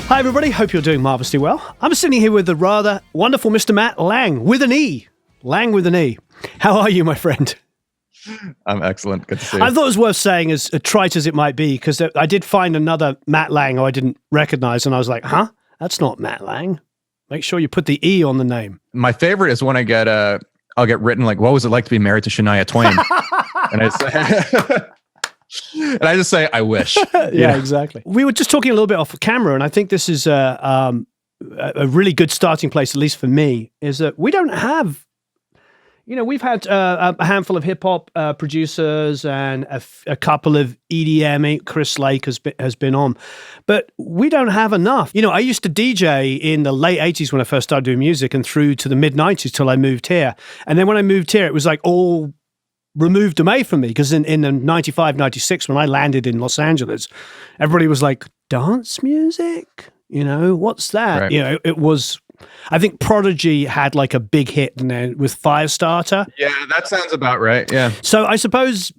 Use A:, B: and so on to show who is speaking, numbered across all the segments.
A: Hi, everybody. Hope you're doing marvelously well. I'm sitting here with the rather wonderful Mr. Matt Lange, with an E. Lange with an E. How are you, my friend?
B: I'm excellent. Good to see you.
A: I thought it was worth saying, as trite as it might be, because I did find another Matt Lange who I didn't recognize, and I was like, huh? That's not Matt Lange. Make sure you put the E on the name.
B: My favorite is when I'll get written like, what was it like to be married to Shania Twain? And I just say, I wish.
A: Yeah, exactly. We were just talking a little bit off camera, and I think this is a really good starting place, at least for me, is that we don't have, we've had a handful of hip hop producers and a couple of EDM. Chris Lake has been on, but we don't have enough. I used to DJ in the late 80s when I first started doing music, and through to the mid 90s till I moved here. And then when I moved here, it was like all removed away from me, because in the 95, 96, when I landed in Los Angeles, everybody was like, dance music? What's that?
B: Right.
A: It was, I think Prodigy had like a big hit with Firestarter.
B: Yeah, that sounds about right. Yeah.
A: So I suppose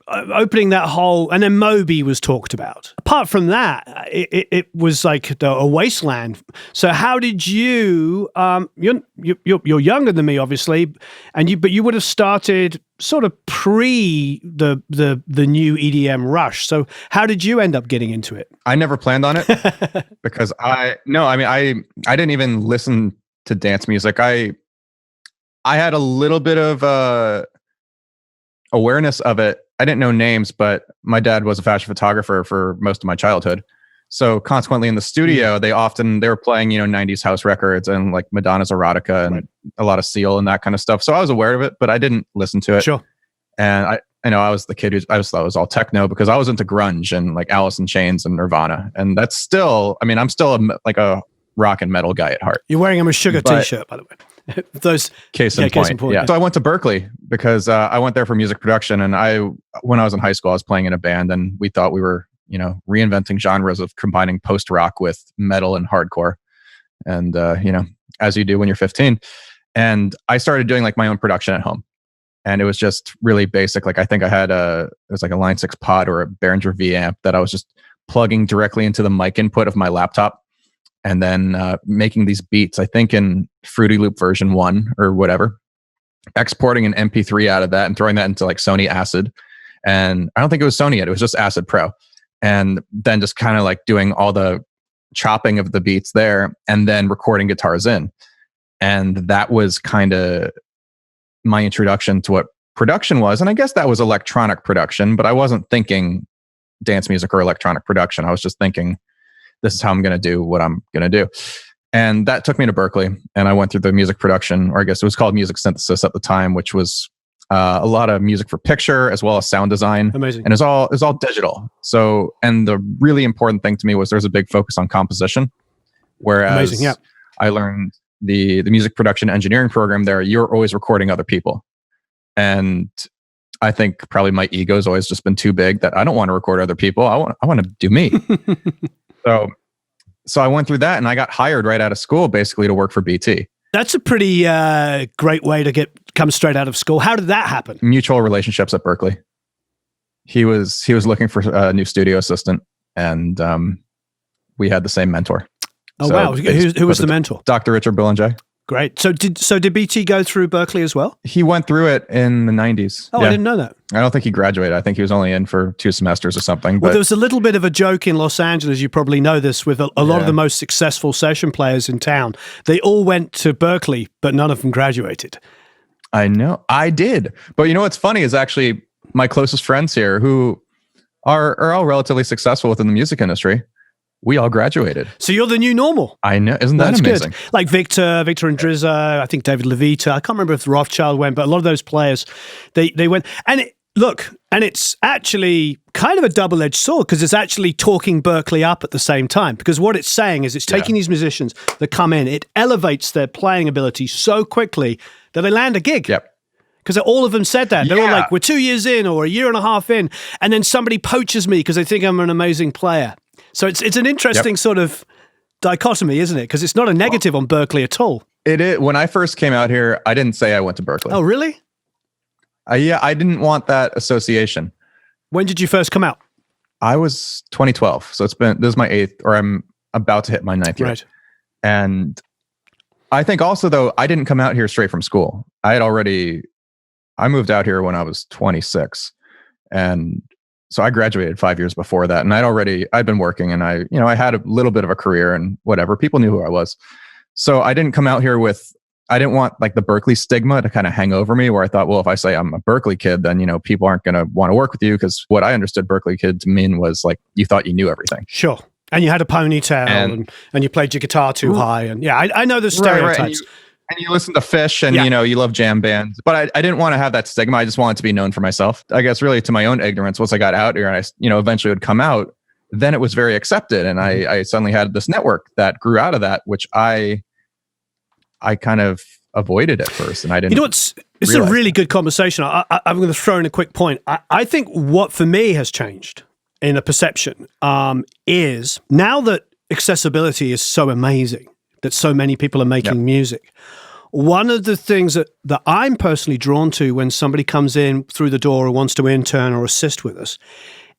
A: opening that whole, and then Moby was talked about. Apart from that, it was like a wasteland. So how did you? You're younger than me, obviously, but you would have started sort of pre the new EDM rush. So how did you end up getting into it?
B: I never planned on it because I didn't even listen to dance music. I had a little bit of awareness of it. I didn't know names, but my dad was a fashion photographer for most of my childhood. So consequently in the studio, they were playing, 90s house records and like Madonna's Erotica and a lot of Seal and that kind of stuff. So I was aware of it, but I didn't listen to it.
A: Sure.
B: And I was the kid I just thought it was all techno because I was into grunge and like Alice in Chains and Nirvana. And that's still, I'm still a rock and metal guy at heart.
A: You're wearing a Meshuggah t-shirt, by the way. Those
B: case in point. Yeah. So I went to Berklee because I went there for music production, and when I was in high school, I was playing in a band, and we thought we were, reinventing genres of combining post rock with metal and hardcore, and as you do when you're 15. And I started doing like my own production at home, and it was just really basic. Like I think I had it was like a Line 6 pod or a Behringer V amp that I was just plugging directly into the mic input of my laptop. And then making these beats, I think in Fruity Loop version 1 or whatever, exporting an MP3 out of that and throwing that into like Sony Acid. And I don't think it was Sony yet. It was just Acid Pro. And then just kind of like doing all the chopping of the beats there and then recording guitars in. And that was kind of my introduction to what production was. And I guess that was electronic production, but I wasn't thinking dance music or electronic production. I was just thinking, this is how I'm going to do what I'm going to do. And that took me to Berklee, and I went through the music production, or I guess it was called music synthesis at the time, which was a lot of music for picture as well as sound design.
A: Amazing.
B: And it's all digital. So, and the really important thing to me was there's a big focus on composition. Whereas
A: Amazing, yeah.
B: I learned the music production engineering program there, you're always recording other people. And I think probably my ego's always just been too big that I don't want to record other people. I want to do me. So I went through that, and I got hired right out of school, basically to work for BT.
A: That's a pretty great way to come straight out of school. How did that happen?
B: Mutual relationships at Berklee. He was looking for a new studio assistant, and we had the same mentor.
A: Oh, so wow! Who was the mentor?
B: Dr. Richard Billinger.
A: Great. So did BT go through Berklee as well?
B: He went through it in the 90s.
A: Oh, yeah. I didn't know that.
B: I don't think he graduated. I think he was only in for 2 semesters or something.
A: Well, there was a little bit of a joke in Los Angeles. You probably know this, with a lot of the most successful session players in town. They all went to Berklee, but none of them graduated.
B: I know. I did. But what's funny is actually my closest friends here who are all relatively successful within the music industry. We all graduated.
A: So you're the new normal.
B: I know. Isn't that amazing?
A: Good. Like Victor and Drizza, I think David Levita. I can't remember if Rothschild went, but a lot of those players, they went. And it's actually kind of a double-edged sword, because it's actually talking Berklee up at the same time. Because what it's saying is it's taking these musicians that come in, it elevates their playing ability so quickly that they land a gig.
B: Yep.
A: Because all of them said that. They're all like, we're 2 years in or a year and a half in, and then somebody poaches me because they think I'm an amazing player. So it's an interesting sort of dichotomy, isn't it? Because it's not a negative on Berklee at all.
B: It is. When I first came out here, I didn't say I went to Berklee.
A: Oh, really?
B: I didn't want that association.
A: When did you first come out?
B: I was 2012. So this is my 8th, or about to hit my ninth year.
A: Right.
B: And I think also, though, I didn't come out here straight from school. I moved out here when I was 26. And so I graduated 5 years before that. And I'd been working, and I had a little bit of a career and whatever. People knew who I was. So I didn't come out here I didn't want like the Berklee stigma to kind of hang over me, where I thought, well, if I say I'm a Berklee kid, then, people aren't going to want to work with you, because what I understood Berklee kid to mean was like, you thought you knew everything.
A: Sure. And you had a ponytail and you played your guitar too high. And I know the stereotypes.
B: Right. And you listen to Fish, and you love jam bands. But I didn't want to have that stigma. I just wanted to be known for myself. I guess really to my own ignorance, once I got out here and I eventually would come out, then it was very accepted. And I suddenly had this network that grew out of that, which I kind of avoided at first, and I didn't. It's
A: a really good conversation. I'm going to throw in a quick point. I think what for me has changed in a perception is now that accessibility is so amazing, that so many people are making music. One of the things that I'm personally drawn to when somebody comes in through the door or wants to intern or assist with us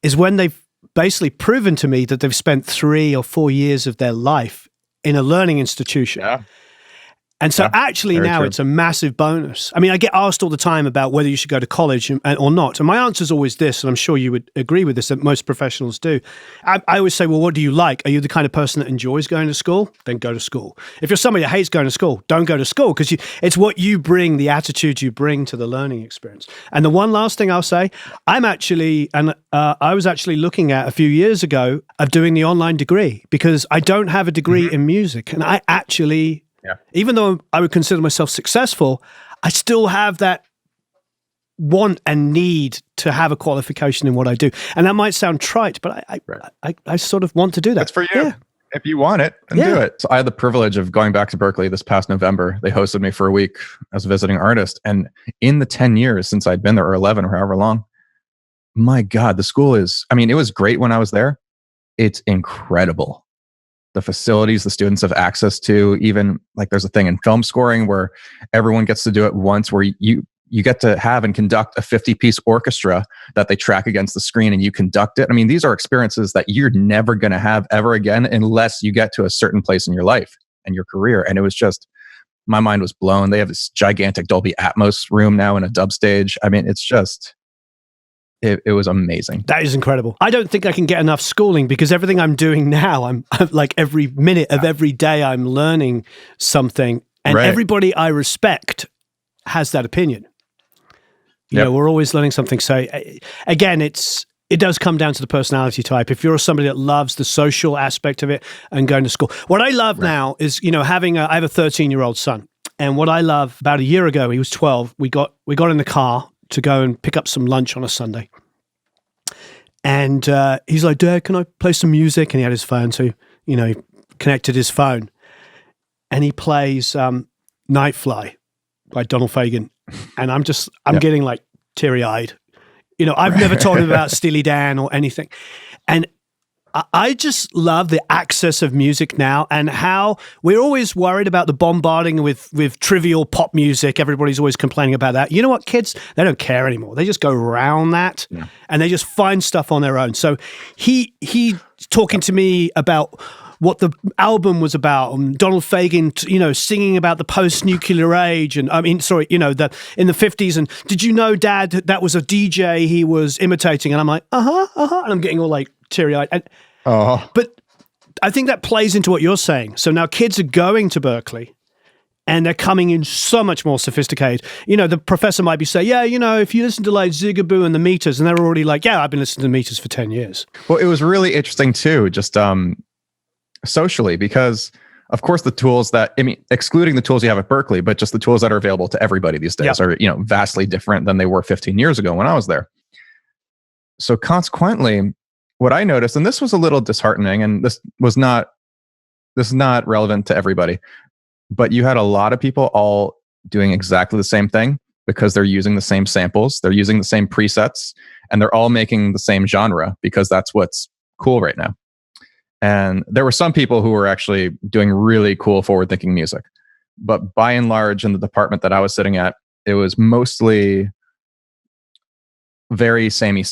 A: is when they've basically proven to me that they've spent 3 or 4 years of their life in a learning institution.
B: Yeah.
A: And so actually now it's a massive bonus. I mean, I get asked all the time about whether you should go to college or not. And my answer is always this, and I'm sure you would agree with this, that most professionals do. I always say, well, what do you like? Are you the kind of person that enjoys going to school? Then go to school. If you're somebody that hates going to school, don't go to school, because it's what you bring, the attitude you bring to the learning experience. And the one last thing I'll say, I was actually looking at a few years ago of doing the online degree, because I don't have a degree in music. And I actually... even though I would consider myself successful, I still have that want and need to have a qualification in what I do. And that might sound trite, but I sort of want to do that.
B: That's for you. Yeah. If you want it, then do it. So I had the privilege of going back to Berklee this past November. They hosted me for a week as a visiting artist. And in the 10 years since I'd been there, or 11 or however long, my God, the school it was great when I was there. It's incredible. The facilities the students have access to, even like there's a thing in film scoring where everyone gets to do it once, where you get to have and conduct a 50-piece orchestra that they track against the screen, and you conduct it. I mean, these are experiences that you're never going to have ever again unless you get to a certain place in your life and your career. And it was just, my mind was blown. They have this gigantic Dolby Atmos room now in a dub stage. I mean, it's just... It was amazing.
A: That is incredible. I don't think I can get enough schooling, because everything I'm doing now, I'm like every minute of every day I'm learning something, and everybody I respect has that opinion. You know, we're always learning something. So again, it does come down to the personality type. If you're somebody that loves the social aspect of it and going to school. What I love now is, I have a 13-year-old son, and what I love, about a year ago, he was 12, we got in the car to go and pick up some lunch on a Sunday. And he's like, Dad, can I play some music? And he had his phone, so, he connected his phone. And he plays Night Fly by Donald Fagen. And I'm getting like teary-eyed. I've never told him about Steely Dan or anything. And I just love the access of music now, and how we're always worried about the bombarding with trivial pop music. Everybody's always complaining about that. You know what, kids? They don't care anymore. They just go around that, and they just find stuff on their own. So he talking to me about what the album was about, and Donald Fagen, singing about the post-nuclear age, and in the 50s. And did you know, Dad, that was a DJ he was imitating? And I'm like, and I'm getting all like teary-eyed. But I think that plays into what you're saying. So now kids are going to Berklee, and they're coming in so much more sophisticated. The professor might be saying, if you listen to like Zigaboo and the Meters, and they're already like, I've been listening to Meters for 10 years.
B: Well, it was really interesting too, just socially, because of course the tools excluding the tools you have at Berklee, but just the tools that are available to everybody these days are, vastly different than they were 15 years ago when I was there. So consequently, what I noticed, and this was a little disheartening, and this is not relevant to everybody, but you had a lot of people all doing exactly the same thing, because they're using the same samples, they're using the same presets, and they're all making the same genre, because that's what's cool right now. And there were some people who were actually doing really cool forward-thinking music. But by and large, in the department that I was sitting at, it was mostly very samey.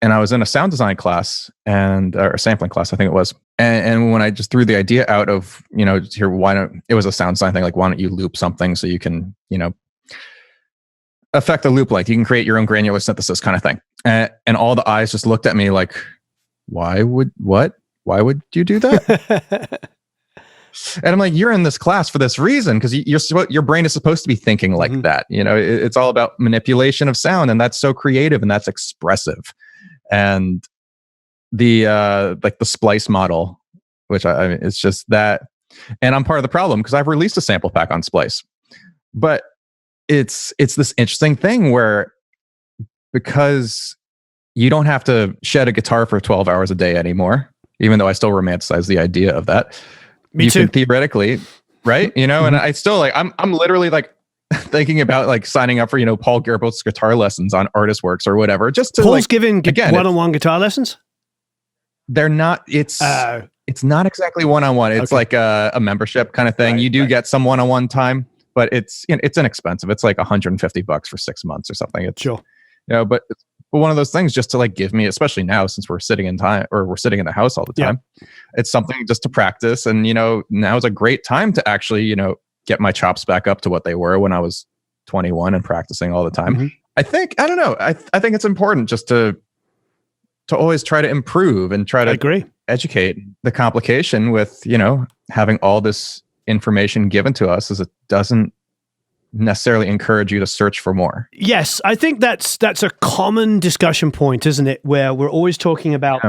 B: And I was in a sound design class, or a sampling class, I think it was. And when I just threw the idea out of, here, why don't, it was a sound sign thing, like, why don't you loop something so you can, affect the loop length. You can create your own granular synthesis kind of thing. And all the eyes just looked at me like, why would you do that? And I'm like, you're in this class for this reason, because your brain is supposed to be thinking like that. It's all about manipulation of sound, and that's so creative and that's expressive. And the like the splice model, which I mean, it's just that, and I'm part of the problem because I've released a sample pack on Splice, but it's this interesting thing where, because you don't have to shed a guitar for 12 hours a day anymore, even though I still romanticize the idea of that.
A: Me too.
B: Can theoretically, right? And I still like, I'm literally like thinking about like signing up for, Paul Gerbolt's guitar lessons on Artist Works or whatever, just to
A: Paul's giving one-on-one guitar lessons?
B: They're not, it's not exactly one-on-one. It's like a membership kind of thing. You do get some one-on-one time, but it's inexpensive. It's like $150 for 6 months or something. It's
A: sure.
B: But one of those things just to like give me, especially now since we're sitting in the house all the time, it's something just to practice. And, now is a great time to actually, get my chops back up to what they were when I was 21 and practicing all the time. I think it's important just to always try to improve and try to educate. The complication with, having all this information given to us is it doesn't necessarily encourage you to search for more.
A: Yes, I think that's a common discussion point, isn't it? Where we're always talking about,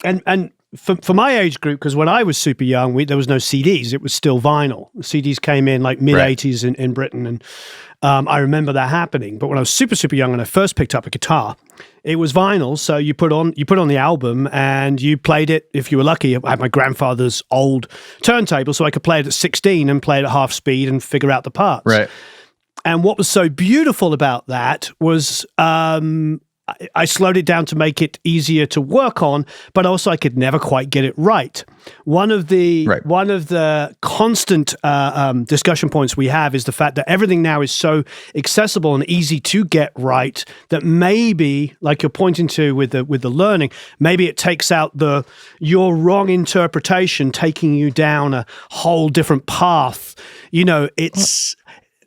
A: and for my age group, because when I was super young, there was no CDs; it was still vinyl. CDs came in like mid '80s in Britain, and I remember that happening. But when I was super young and I first picked up a guitar, it was vinyl. So you put on the album and you played it if you were lucky. I had my grandfather's old turntable, so I could play it at 16 and play it at half speed and figure out the parts.
B: Right.
A: And what was so beautiful about that was I slowed it down to make it easier to work on, but also I could never quite get it right. One of the constant discussion points we have is the fact that everything now is so accessible and easy to get right that maybe, like you're pointing to with the learning, maybe it takes out your wrong interpretation, taking you down a whole different path.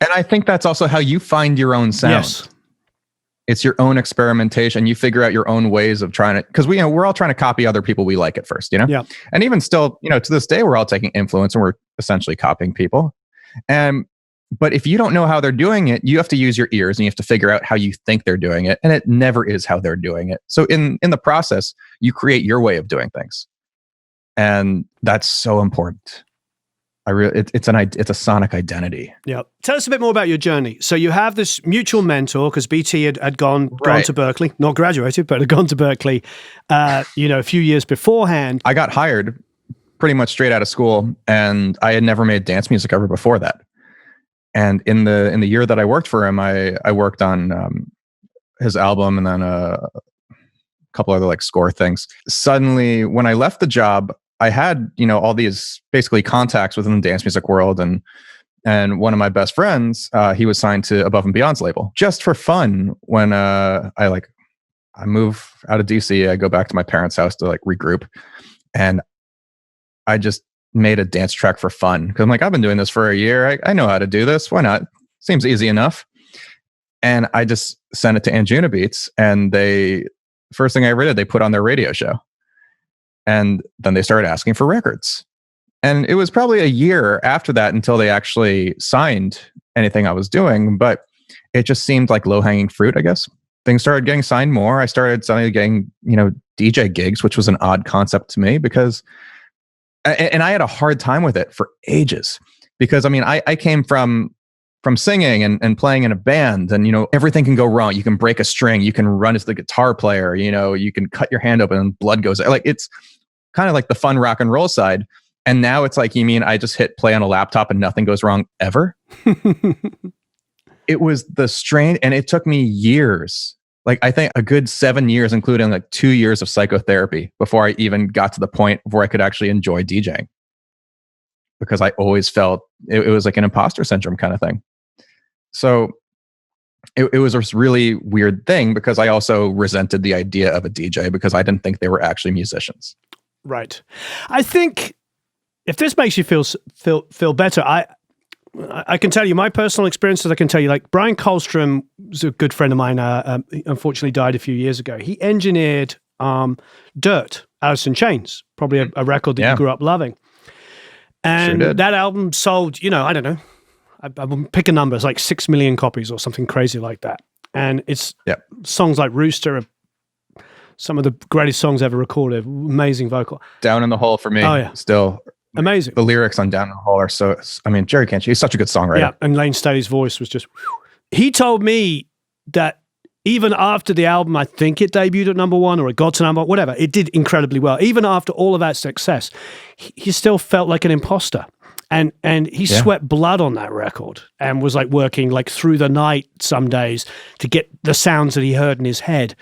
B: And I think that's also how you find your own sound.
A: Yes.
B: It's your own experimentation. You figure out your own ways of trying to, because we're all trying to copy other people we like at first,
A: Yeah.
B: And even still, to this day, we're all taking influence and we're essentially copying people. But if you don't know how they're doing it, you have to use your ears and you have to figure out how you think they're doing it. And it never is how they're doing it. So in the process, you create your way of doing things. And that's so important. It's a sonic identity.
A: Yeah. Tell us a bit more about your journey. So you have this mutual mentor, because BT had gone to Berklee, not graduated, but had gone to Berklee, a few years beforehand.
B: I got hired pretty much straight out of school, and I had never made dance music ever before that. And in the year that I worked for him, I worked on his album and then a couple other like score things. Suddenly, when I left the job, I had, all these basically contacts within the dance music world. And one of my best friends, he was signed to Above and Beyond's label just for fun. When I move out of DC, I go back to my parents' house to like regroup. And I just made a dance track for fun. Cause I'm like, I've been doing this for a year. I know how to do this. Why not? Seems easy enough. And I just sent it to Anjuna Beats, and first thing I read, they put on their radio show. And then they started asking for records. And it was probably a year after that until they actually signed anything I was doing. But it just seemed like low-hanging fruit, I guess. Things started getting signed more. I started suddenly getting, DJ gigs, which was an odd concept to me because, and I had a hard time with it for ages. Because, I came from singing and playing in a band, and everything can go wrong. You can break a string, you can run as the guitar player, you can cut your hand open and blood goes like, it's kind of like the fun rock and roll side. And now it's like, you mean I just hit play on a laptop and nothing goes wrong ever? It was the strain, and it took me years, like I think a good 7 years, including like 2 years of psychotherapy, before I even got to the point where I could actually enjoy DJing, because I always felt it was like an imposter syndrome kind of thing. So it was a really weird thing, because I also resented the idea of a DJ because I didn't think they were actually musicians.
A: Right. I think if this makes you feel better, I can tell you my personal experiences. I can tell you, like, Brian Colstrom was a good friend of mine. He unfortunately died a few years ago. He engineered Dirt, Alice in Chains, probably a record that you grew up loving. And that album sold, I don't know, I'll pick a number, it's like 6 million copies or something crazy like that. And it's songs like Rooster are some of the greatest songs ever recorded. Amazing vocal.
B: Down in the Hole for me. Oh, yeah. Still
A: amazing.
B: The lyrics on Down in the Hole are so, Jerry Cantrell, he's such a good songwriter. Yeah,
A: and Lane Staley's voice was just, he told me that even after the album, I think it debuted at number one or it got to number one, whatever, it did incredibly well. Even after all of that success, he still felt like an imposter. And he sweat blood on that record and was like working like through the night some days to get the sounds that he heard in his head.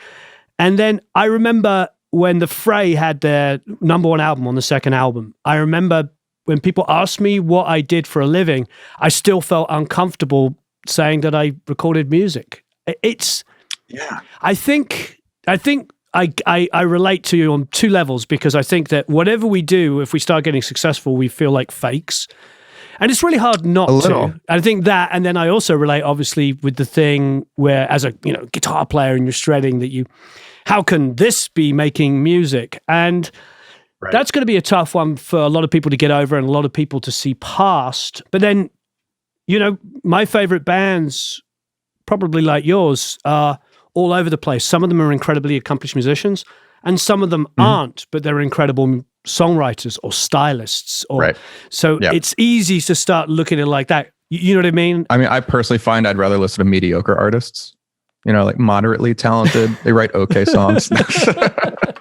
A: And then I remember when the Fray had their number one album on the second album, I remember when people asked me what I did for a living, I still felt uncomfortable saying that I recorded music. I think I relate to you on two levels, because I think that whatever we do, if we start getting successful, we feel like fakes. And it's really hard not to. I think that, and then I also relate obviously with the thing where as a guitar player and you're shredding that how can this be making music? And that's going to be a tough one for a lot of people to get over and a lot of people to see past. But then, my favorite bands, probably like yours, are all over the place. Some of them are incredibly accomplished musicians and some of them aren't, but they're incredible songwriters or stylists. So it's easy to start looking at it like that. You know what I mean?
B: I personally find I'd rather listen to mediocre artists, like moderately talented. They write okay songs.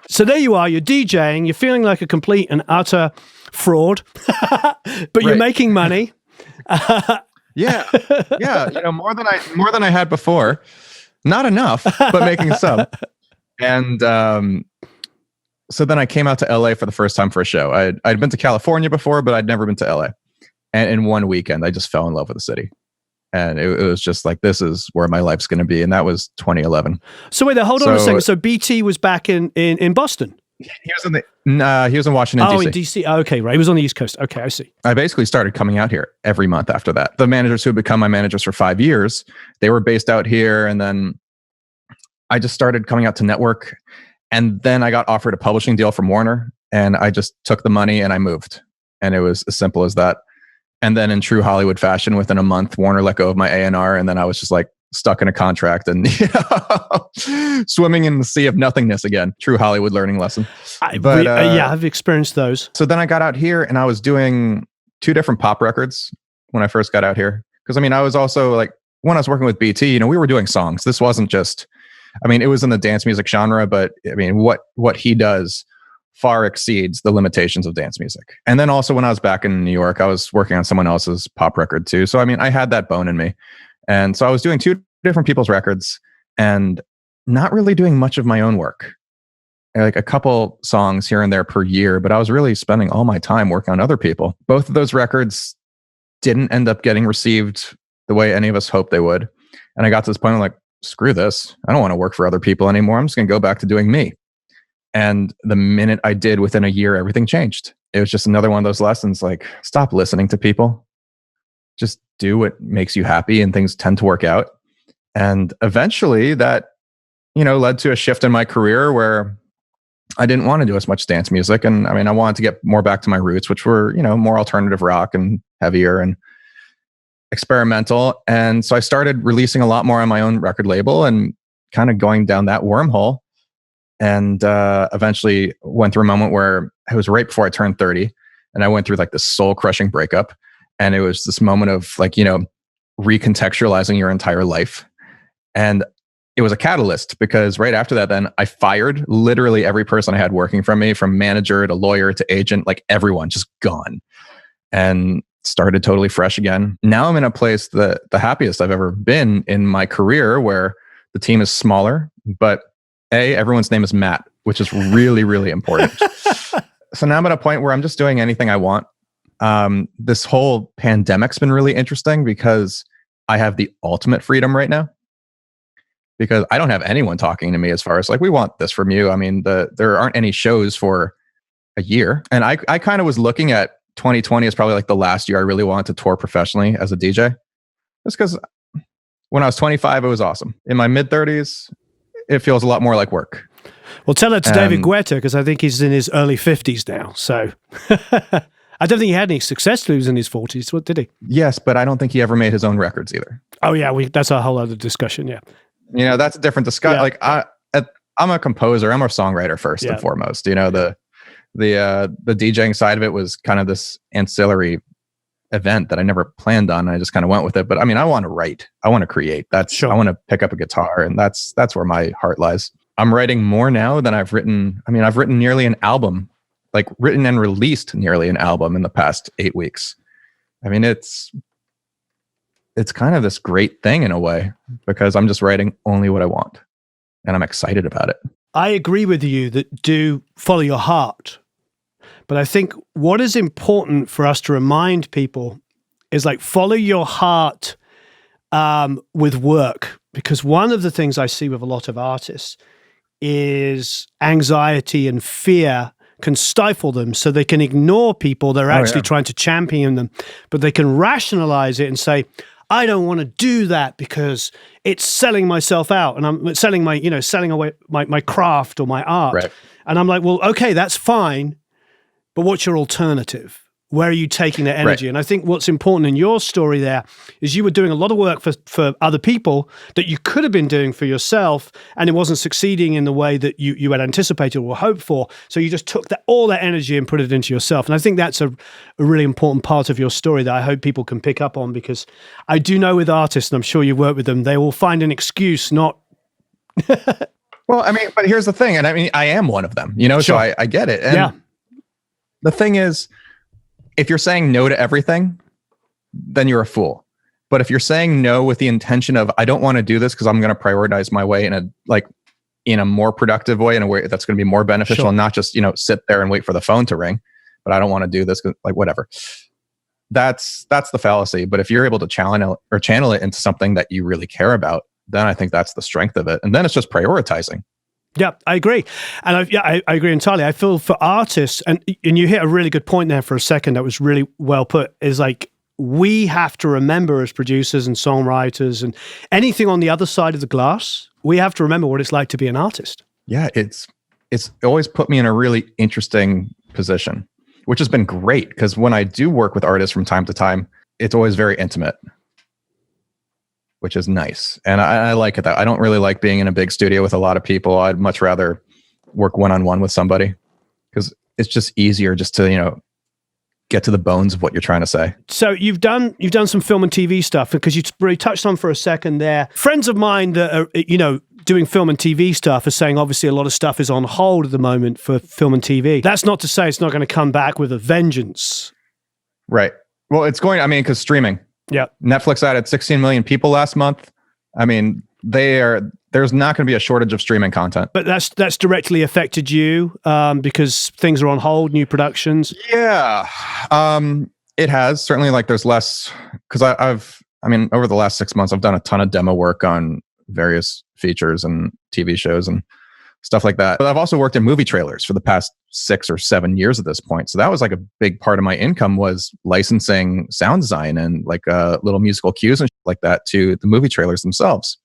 A: So there you are, you're DJing, you're feeling like a complete and utter fraud, but you're making money.
B: Yeah. More than I had before. Not enough, but making some. And so then I came out to LA for the first time for a show. I'd been to California before, but I'd never been to LA. And in one weekend, I just fell in love with the city. And it was just like, this is where my life's going to be. And that was 2011.
A: So wait, hold on a second. So BT was back in Boston?
B: He was in Washington,
A: D.C.
B: Oh,
A: in D.C. Oh, okay, right. He was on the East Coast. Okay, I see.
B: I basically started coming out here every month after that. The managers who had become my managers for 5 years, they were based out here. And then I just started coming out to network. And then I got offered a publishing deal from Warner. And I just took the money and I moved. And it was as simple as that. And then in true Hollywood fashion, within a month, Warner let go of my A&R. And then I was just like stuck in a contract and swimming in the sea of nothingness again. True Hollywood learning lesson.
A: I've experienced those.
B: So then I got out here and I was doing 2 different pop records when I first got out here. Because I was also like, when I was working with BT, we were doing songs. This wasn't just, it was in the dance music genre, but what he does far exceeds the limitations of dance music. And then also when I was back in New York, I was working on someone else's pop record too. So, I had that bone in me. And so I was doing 2 different people's records and not really doing much of my own work. Like a couple songs here and there per year, but I was really spending all my time working on other people. Both of those records didn't end up getting received the way any of us hoped they would. And I got to this point, I'm like, screw this. I don't want to work for other people anymore. I'm just going to go back to doing me. And the minute I did, within a year, everything changed. It was just another one of those lessons, like, stop listening to people. Just do what makes you happy and things tend to work out. And eventually that, led to a shift in my career where I didn't want to do as much dance music. And I wanted to get more back to my roots, which were, more alternative rock and heavier and experimental. And so I started releasing a lot more on my own record label and kind of going down that wormhole. And eventually went through a moment where it was right before I turned 30. And I went through like this soul crushing breakup. And it was this moment of like, recontextualizing your entire life. And it was a catalyst because right after that, then I fired literally every person I had working for me, from manager to lawyer to agent, like everyone just gone, and started totally fresh again. Now I'm in a place the happiest I've ever been in my career, where the team is smaller, but everyone's name is Matt, which is really, really important. So now I'm at a point where I'm just doing anything I want. This whole pandemic's been really interesting because I have the ultimate freedom right now, because I don't have anyone talking to me as far as like, we want this from you. There aren't any shows for a year. And I kind of was looking at 2020 as probably like the last year I really wanted to tour professionally as a DJ. Just because when I was 25, it was awesome. In my mid 30s, it feels a lot more like work.
A: Well, tell that to David Guetta, because I think he's in his early 50s now. So I don't think he had any success till he was in his 40s. What did he?
B: Yes, but I don't think he ever made his own records either.
A: Oh, yeah. That's a whole other discussion. Yeah.
B: You know, that's a different discussion. Yeah. Like I'm a composer. I'm a songwriter first and foremost. You know, the DJing side of it was kind of this ancillary event that I never planned on. I just kind of went with it. But I mean, I want to write. I want to create. I want to pick up a guitar, and that's where my heart lies. I'm writing more now than I've written. I mean, I've written nearly an album, like written and released nearly an album in the past 8 weeks. I mean, it's kind of this great thing in a way, because I'm just writing only what I want, and I'm excited about it.
A: I agree with you that do follow your heart. But I think what is important for us to remind people is like follow your heart with work. Because one of the things I see with a lot of artists is anxiety and fear can stifle them, so they can ignore people that are actually trying to champion them, but they can rationalize it and say, I don't want to do that because it's selling myself out, and I'm selling selling away my craft or my art.
B: Right.
A: And I'm like, well, okay, that's fine, but what's your alternative? Where are you taking that energy? Right. And I think what's important in your story there is you were doing a lot of work for other people that you could have been doing for yourself, and it wasn't succeeding in the way that you had anticipated or hoped for. So you just took all that energy and put it into yourself. And I think that's a really important part of your story that I hope people can pick up on, because I do know with artists, and I'm sure you've worked with them, they will find an excuse not...
B: Well, I mean, but here's the thing. And I mean, I am one of them, sure. So I get it. And the thing is, if you're saying no to everything, then you're a fool. But if you're saying no with the intention of, I don't want to do this because I'm going to prioritize my way in a more productive way, in a way that's going to be more beneficial, and not just, sit there and wait for the phone to ring, but I don't want to do this, like whatever. That's the fallacy. But if you're able to channel it into something that you really care about, then I think that's the strength of it. And then it's just prioritizing.
A: Yeah, I agree. And I agree entirely. I feel for artists, and you hit a really good point there for a second that was really well put, is like, we have to remember as producers and songwriters and anything on the other side of the glass, we have to remember what it's like to be an artist.
B: Yeah, it's always put me in a really interesting position, which has been great, because when I do work with artists from time to time, it's always very intimate, which is nice. And I like it. I don't really like being in a big studio with a lot of people. I'd much rather work one-on-one with somebody, because it's just easier just to, get to the bones of what you're trying to say. So
A: you've done some film and TV stuff, because you really touched on for a second there. Friends of mine that are, doing film and TV stuff are saying obviously a lot of stuff is on hold at the moment for film and TV. That's not to say it's not going to come back with a vengeance.
B: Right. Well, it's going, because streaming.
A: Yeah.
B: Netflix added 16 million people last month. I mean, there's not going to be a shortage of streaming content.
A: But that's directly affected you because things are on hold, new productions.
B: Yeah, it has. Certainly, like, there's less, because over the last 6 months, I've done a ton of demo work on various features and TV shows and stuff like that. But I've also worked in movie trailers for the past 6 or 7 years at this point. So that was like a big part of my income, was licensing sound design and like little musical cues and like that to the movie trailers themselves.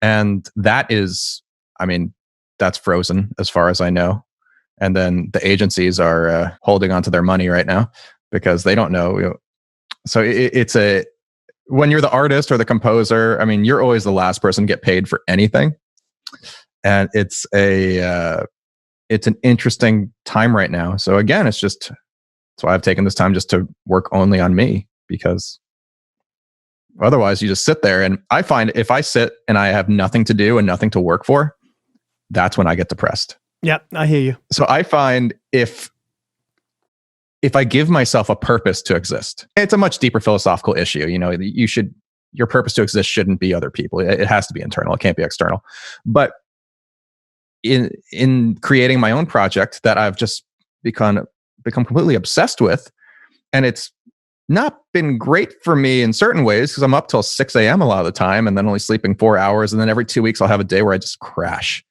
B: And that is, that's frozen as far as I know. And then the agencies are holding on to their money right now because they don't know. So it's when you're the artist or the composer, you're always the last person to get paid for anything. And it's an interesting time right now. So again, that's why I've taken this time just to work only on me, because otherwise you just sit there. And I find if I sit and I have nothing to do and nothing to work for, that's when I get depressed.
A: Yeah, I hear you.
B: So I find if I give myself a purpose to exist, it's a much deeper philosophical issue. Your purpose to exist shouldn't be other people. It has to be internal. It can't be external. But in creating my own project that I've just become completely obsessed with, and it's not been great for me in certain ways, because I'm up till 6 a.m. a lot of the time and then only sleeping 4 hours. And then every 2 weeks I'll have a day where I just crash.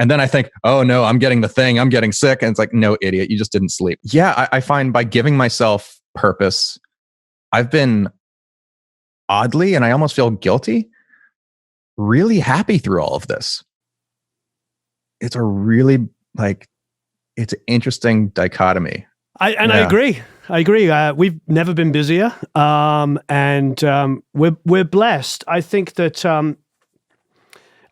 B: And then I think, oh no, I'm getting the thing, I'm getting sick. And it's like, no, idiot, you just didn't sleep. Yeah, I find by giving myself purpose, I've been oddly, and I almost feel guilty, really happy through all of this. It's a really it's an interesting dichotomy.
A: I agree. We've never been busier, and we're blessed. I think that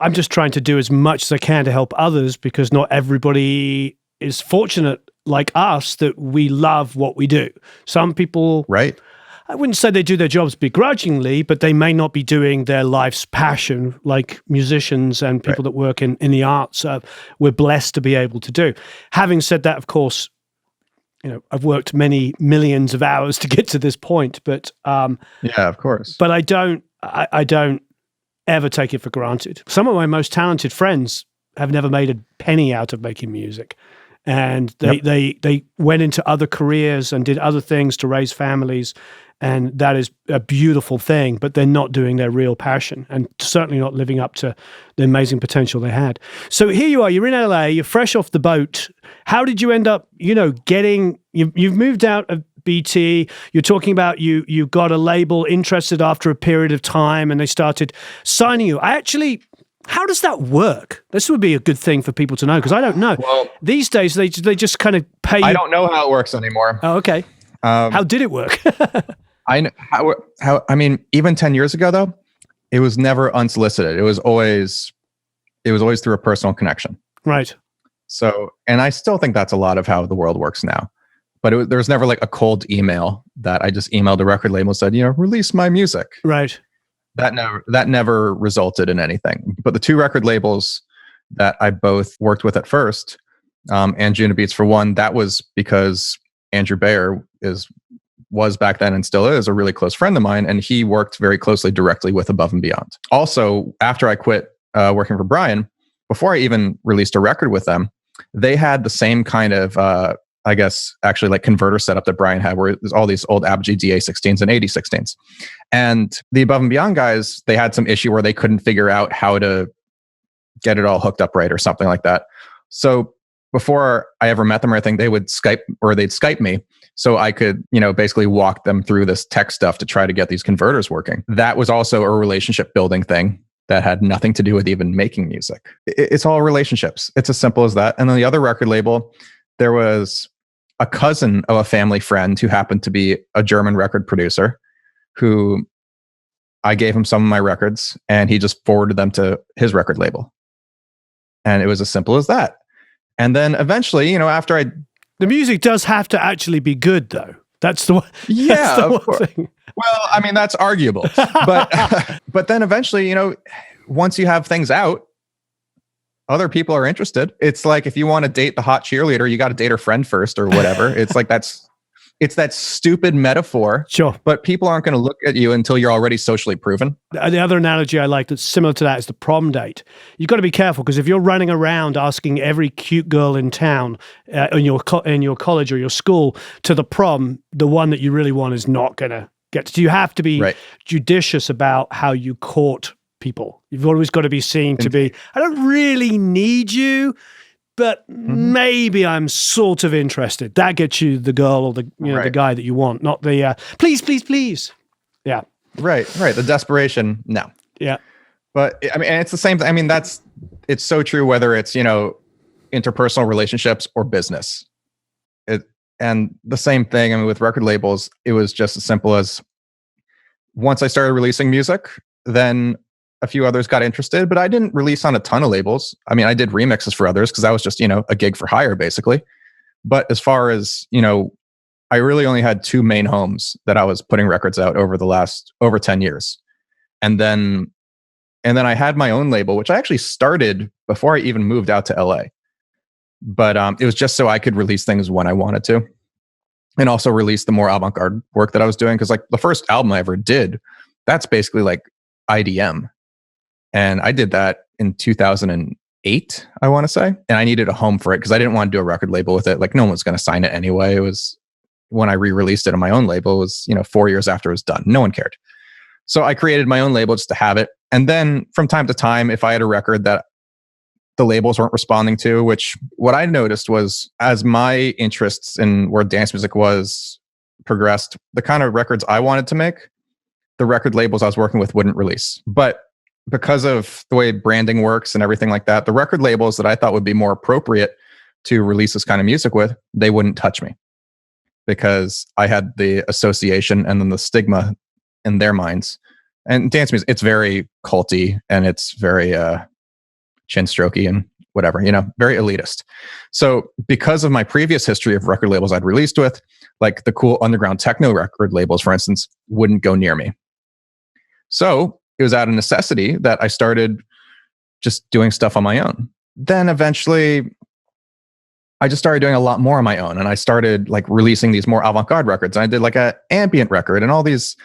A: I'm just trying to do as much as I can to help others, because not everybody is fortunate like us that we love what we do. Some people,
B: right?
A: I wouldn't say they do their jobs begrudgingly, but they may not be doing their life's passion, like musicians and people that work in the arts. We're blessed to be able to do. Having said that, of course, I've worked many millions of hours to get to this point, but
B: yeah, of course.
A: But I don't ever take it for granted. Some of my most talented friends have never made a penny out of making music. And they went into other careers and did other things to raise families. And that is a beautiful thing, but they're not doing their real passion and certainly not living up to the amazing potential they had. So here you are, you're in LA, you're fresh off the boat. How did you end up, you've moved out of BT, you're talking about you got a label interested after a period of time and they started signing you. How does that work? This would be a good thing for people to know, because I don't know. Well, these days, they just kind of pay you.
B: I don't know how it works anymore.
A: Oh, okay. How did it work?
B: I mean, even 10 years ago, though, it was never unsolicited. It was always through a personal connection.
A: Right.
B: So, and I still think that's a lot of how the world works now. But there was never like a cold email that I just emailed a record label and said, release my music.
A: Right.
B: That never resulted in anything. But the two record labels that I both worked with at first, and Juno Beats for one, that was because Andrew Bayer was back then and still is a really close friend of mine, and he worked very closely directly with Above and Beyond. Also, after I quit working for Brian, before I even released a record with them, they had the same kind of I guess actually like converter setup that Brian had, where there's all these old Apogee DA16s and 8016s. And the Above and Beyond guys, they had some issue where they couldn't figure out how to get it all hooked up right or something like that. So before I ever met them or anything, they'd Skype me so I could, basically walk them through this tech stuff to try to get these converters working. That was also a relationship building thing that had nothing to do with even making music. It's all relationships. It's as simple as that. And on the other record label, there was a cousin of a family friend who happened to be a German record producer, who I gave him some of my records and he just forwarded them to his record label. And it was as simple as that. And then eventually, after
A: the music does have to actually be good, though. That's the one.
B: Yeah,
A: that's the
B: of course.
A: Thing.
B: Well, I mean, that's arguable. But then eventually, once you have things out, other people are interested. It's like if you want to date the hot cheerleader, you got to date her friend first or whatever. It's like it's that stupid metaphor.
A: Sure.
B: But people aren't going to look at you until you're already socially proven.
A: The other analogy I like that's similar to that is the prom date. You've got to be careful, because if you're running around asking every cute girl in town, in your college or your school, to the prom, the one that you really want is not going to get to. You have to be judicious about how you court people. You've always got to be seen to be, I don't really need you, but maybe I'm sort of interested. That gets you the girl or the guy that you want, not the please, please, please. Yeah.
B: Right. The desperation. No.
A: Yeah.
B: But I mean, and it's the same thing. I mean, it's so true whether it's, interpersonal relationships or business. And the same thing, I mean, with record labels, it was just as simple as once I started releasing music, then a few others got interested, but I didn't release on a ton of labels. I mean, I did remixes for others because that was just, a gig for hire, basically. But as far as, I really only had two main homes that I was putting records out over the last over 10 years. And then I had my own label, which I actually started before I even moved out to LA. But it was just so I could release things when I wanted to. And also release the more avant-garde work that I was doing. Because like the first album I ever did, that's basically like IDM. And I did that in 2008, I want to say. And I needed a home for it because I didn't want to do a record label with it. Like no one was going to sign it anyway. It was when I re-released it on my own label, it was, 4 years after it was done. No one cared. So I created my own label just to have it. And then from time to time, if I had a record that the labels weren't responding to, which what I noticed was as my interests in where dance music was progressed, the kind of records I wanted to make, the record labels I was working with wouldn't release. But because of the way branding works and everything like that, the record labels that I thought would be more appropriate to release this kind of music with, they wouldn't touch me because I had the association and then the stigma in their minds. And dance music, it's very culty and it's very chin strokey and whatever, very elitist. So because of my previous history of record labels I'd released with, like the cool underground techno record labels, for instance, wouldn't go near me. So it was out of necessity that I started just doing stuff on my own. Then eventually I just started doing a lot more on my own. And I started like releasing these more avant-garde records. And I did like an ambient record and all these.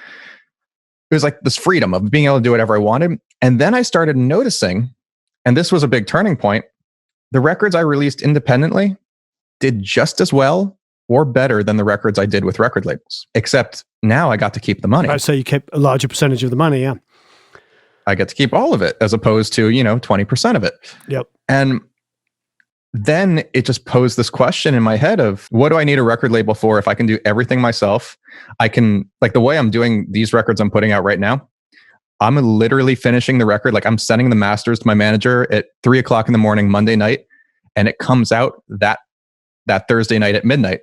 B: It was like this freedom of being able to do whatever I wanted. And then I started noticing, and this was a big turning point, the records I released independently did just as well or better than the records I did with record labels. Except now I got to keep the money.
A: So you kept a larger percentage of the money, yeah.
B: I get to keep all of it as opposed to, 20% of it.
A: Yep.
B: And then it just posed this question in my head of what do I need a record label for if I can do everything myself? I can, like the way I'm doing these records I'm putting out right now, I'm literally finishing the record. Like I'm sending the masters to my manager at 3:00 in the morning, Monday night. And it comes out that Thursday night at midnight,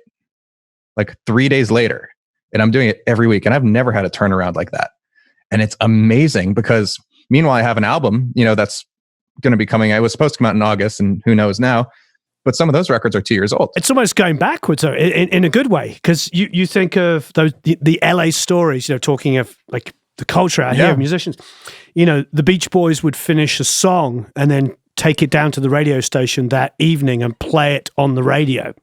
B: like 3 days later. And I'm doing it every week. And I've never had a turnaround like that. And it's amazing because meanwhile, I have an album, that's going to be coming. It was supposed to come out in August and who knows now. But some of those records are 2 years old.
A: It's almost going backwards though, in a good way, because you think of those the LA stories, talking of like the culture out here of musicians. The Beach Boys would finish a song and then take it down to the radio station that evening and play it on the radio.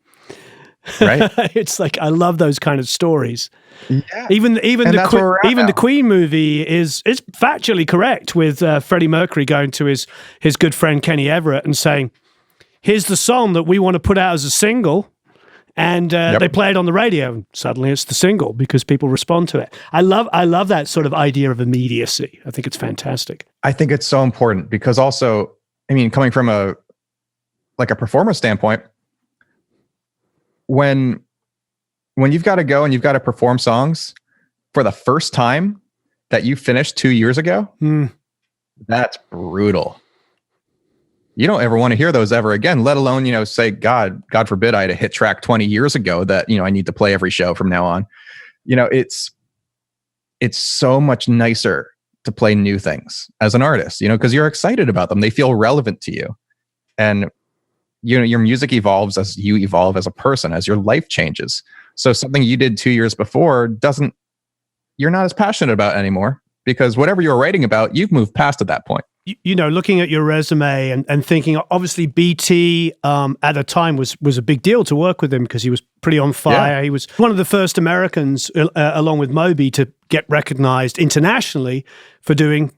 B: Right.
A: It's like I love those kind of stories.
B: Yeah.
A: Even the Queen movie is factually correct with Freddie Mercury going to his good friend Kenny Everett and saying, here's the song that we want to put out as a single. And they play it on the radio, and suddenly it's the single because people respond to it. I love that sort of idea of immediacy. I think it's fantastic.
B: I think it's so important because also, coming from a performer standpoint, when you've got to go and you've got to perform songs for the first time that you finished 2 years ago, that's brutal. You don't ever want to hear those ever again, let alone, say, God forbid I had a hit track 20 years ago that, I need to play every show from now on. It's so much nicer to play new things as an artist, because you're excited about them. They feel relevant to you. And, your music evolves as you evolve as a person, as your life changes. So something you did 2 years before you're not as passionate about anymore because whatever you're writing about, you've moved past at that point.
A: Looking at your resume and thinking, obviously BT at the time was a big deal to work with him because he was pretty on fire. Yeah. He was one of the first Americans, along with Moby, to get recognized internationally for doing,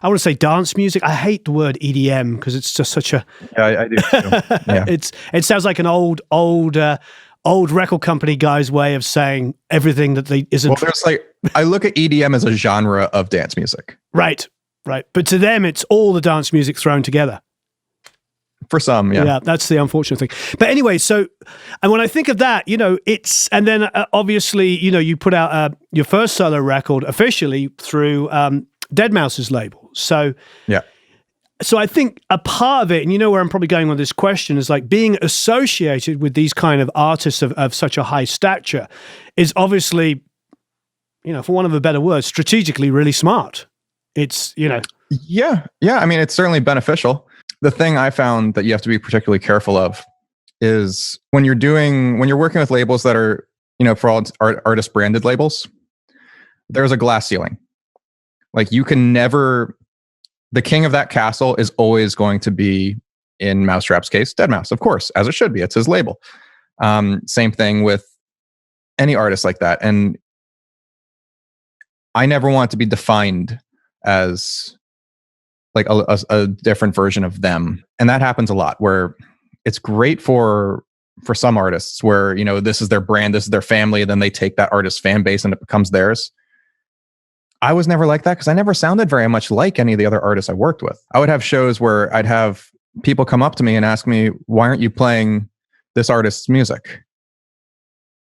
A: I want to say dance music. I hate the word EDM because it's just such a...
B: Yeah, I do too. Yeah.
A: It sounds like an old record company guy's way of saying everything that they isn't...
B: Well, there's I look at EDM as a genre of dance music.
A: Right. But to them, it's all the dance music thrown together.
B: For some, yeah.
A: Yeah, that's the unfortunate thing. But anyway, and when I think of that, it's... And then obviously, you put out your first solo record officially through deadmau5's label. So...
B: Yeah.
A: So I think a part of it, and where I'm probably going with this question, is like being associated with these kind of artists of such a high stature is obviously, for want of a better word, strategically really smart. It's,
B: Yeah. It's certainly beneficial. The thing I found that you have to be particularly careful of is when you're working with labels that are, for all artist branded labels, there's a glass ceiling. Like you can never... The king of that castle is always going to be, in Mousetrap's case, deadmau5, of course, as it should be. It's his label. Same thing with any artist like that. And I never want to be defined as like a different version of them. And that happens a lot where it's great for some artists where, this is their brand, this is their family, and then they take that artist's fan base and it becomes theirs. I was never like that because I never sounded very much like any of the other artists I worked with. I would have shows where I'd have people come up to me and ask me, why aren't you playing this artist's music?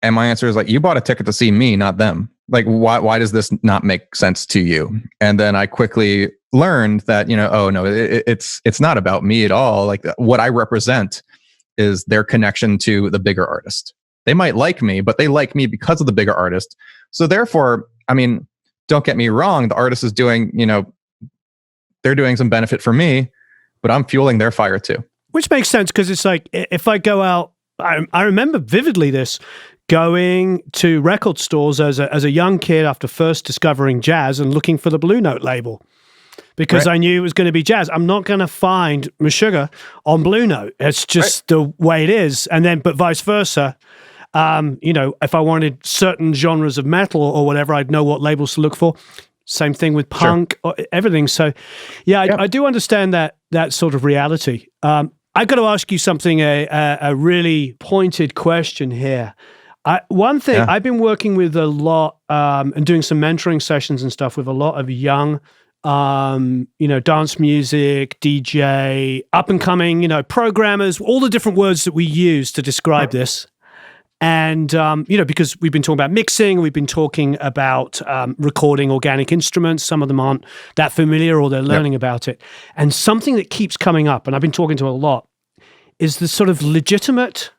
B: And my answer is like, you bought a ticket to see me, not them. Like, why does this not make sense to you? And then I quickly learned that, oh no, it's not about me at all. Like, what I represent is their connection to the bigger artist. They might like me, but they like me because of the bigger artist. So therefore, I mean, don't get me wrong, the artist is doing, they're doing some benefit for me, but I'm fueling their fire too.
A: Which makes sense, because it's like, if I go out, I remember vividly this, going to record stores as a young kid after first discovering jazz and looking for the Blue Note label, because I knew it was going to be jazz. I'm not going to find Meshuggah on Blue Note. It's just the way it is. And then, but vice versa. If I wanted certain genres of metal or whatever, I'd know what labels to look for. Same thing with punk, or everything. So, I do understand that sort of reality. I've got to ask you something, a really pointed question here. One thing, I've been working with a lot and doing some mentoring sessions and stuff with a lot of young, dance music, DJ, up and coming, programmers, all the different words that we use to describe this. And, because we've been talking about mixing, we've been talking about recording organic instruments. Some of them aren't that familiar or they're learning about it. And something that keeps coming up, and I've been talking to a lot, is the sort of legitimate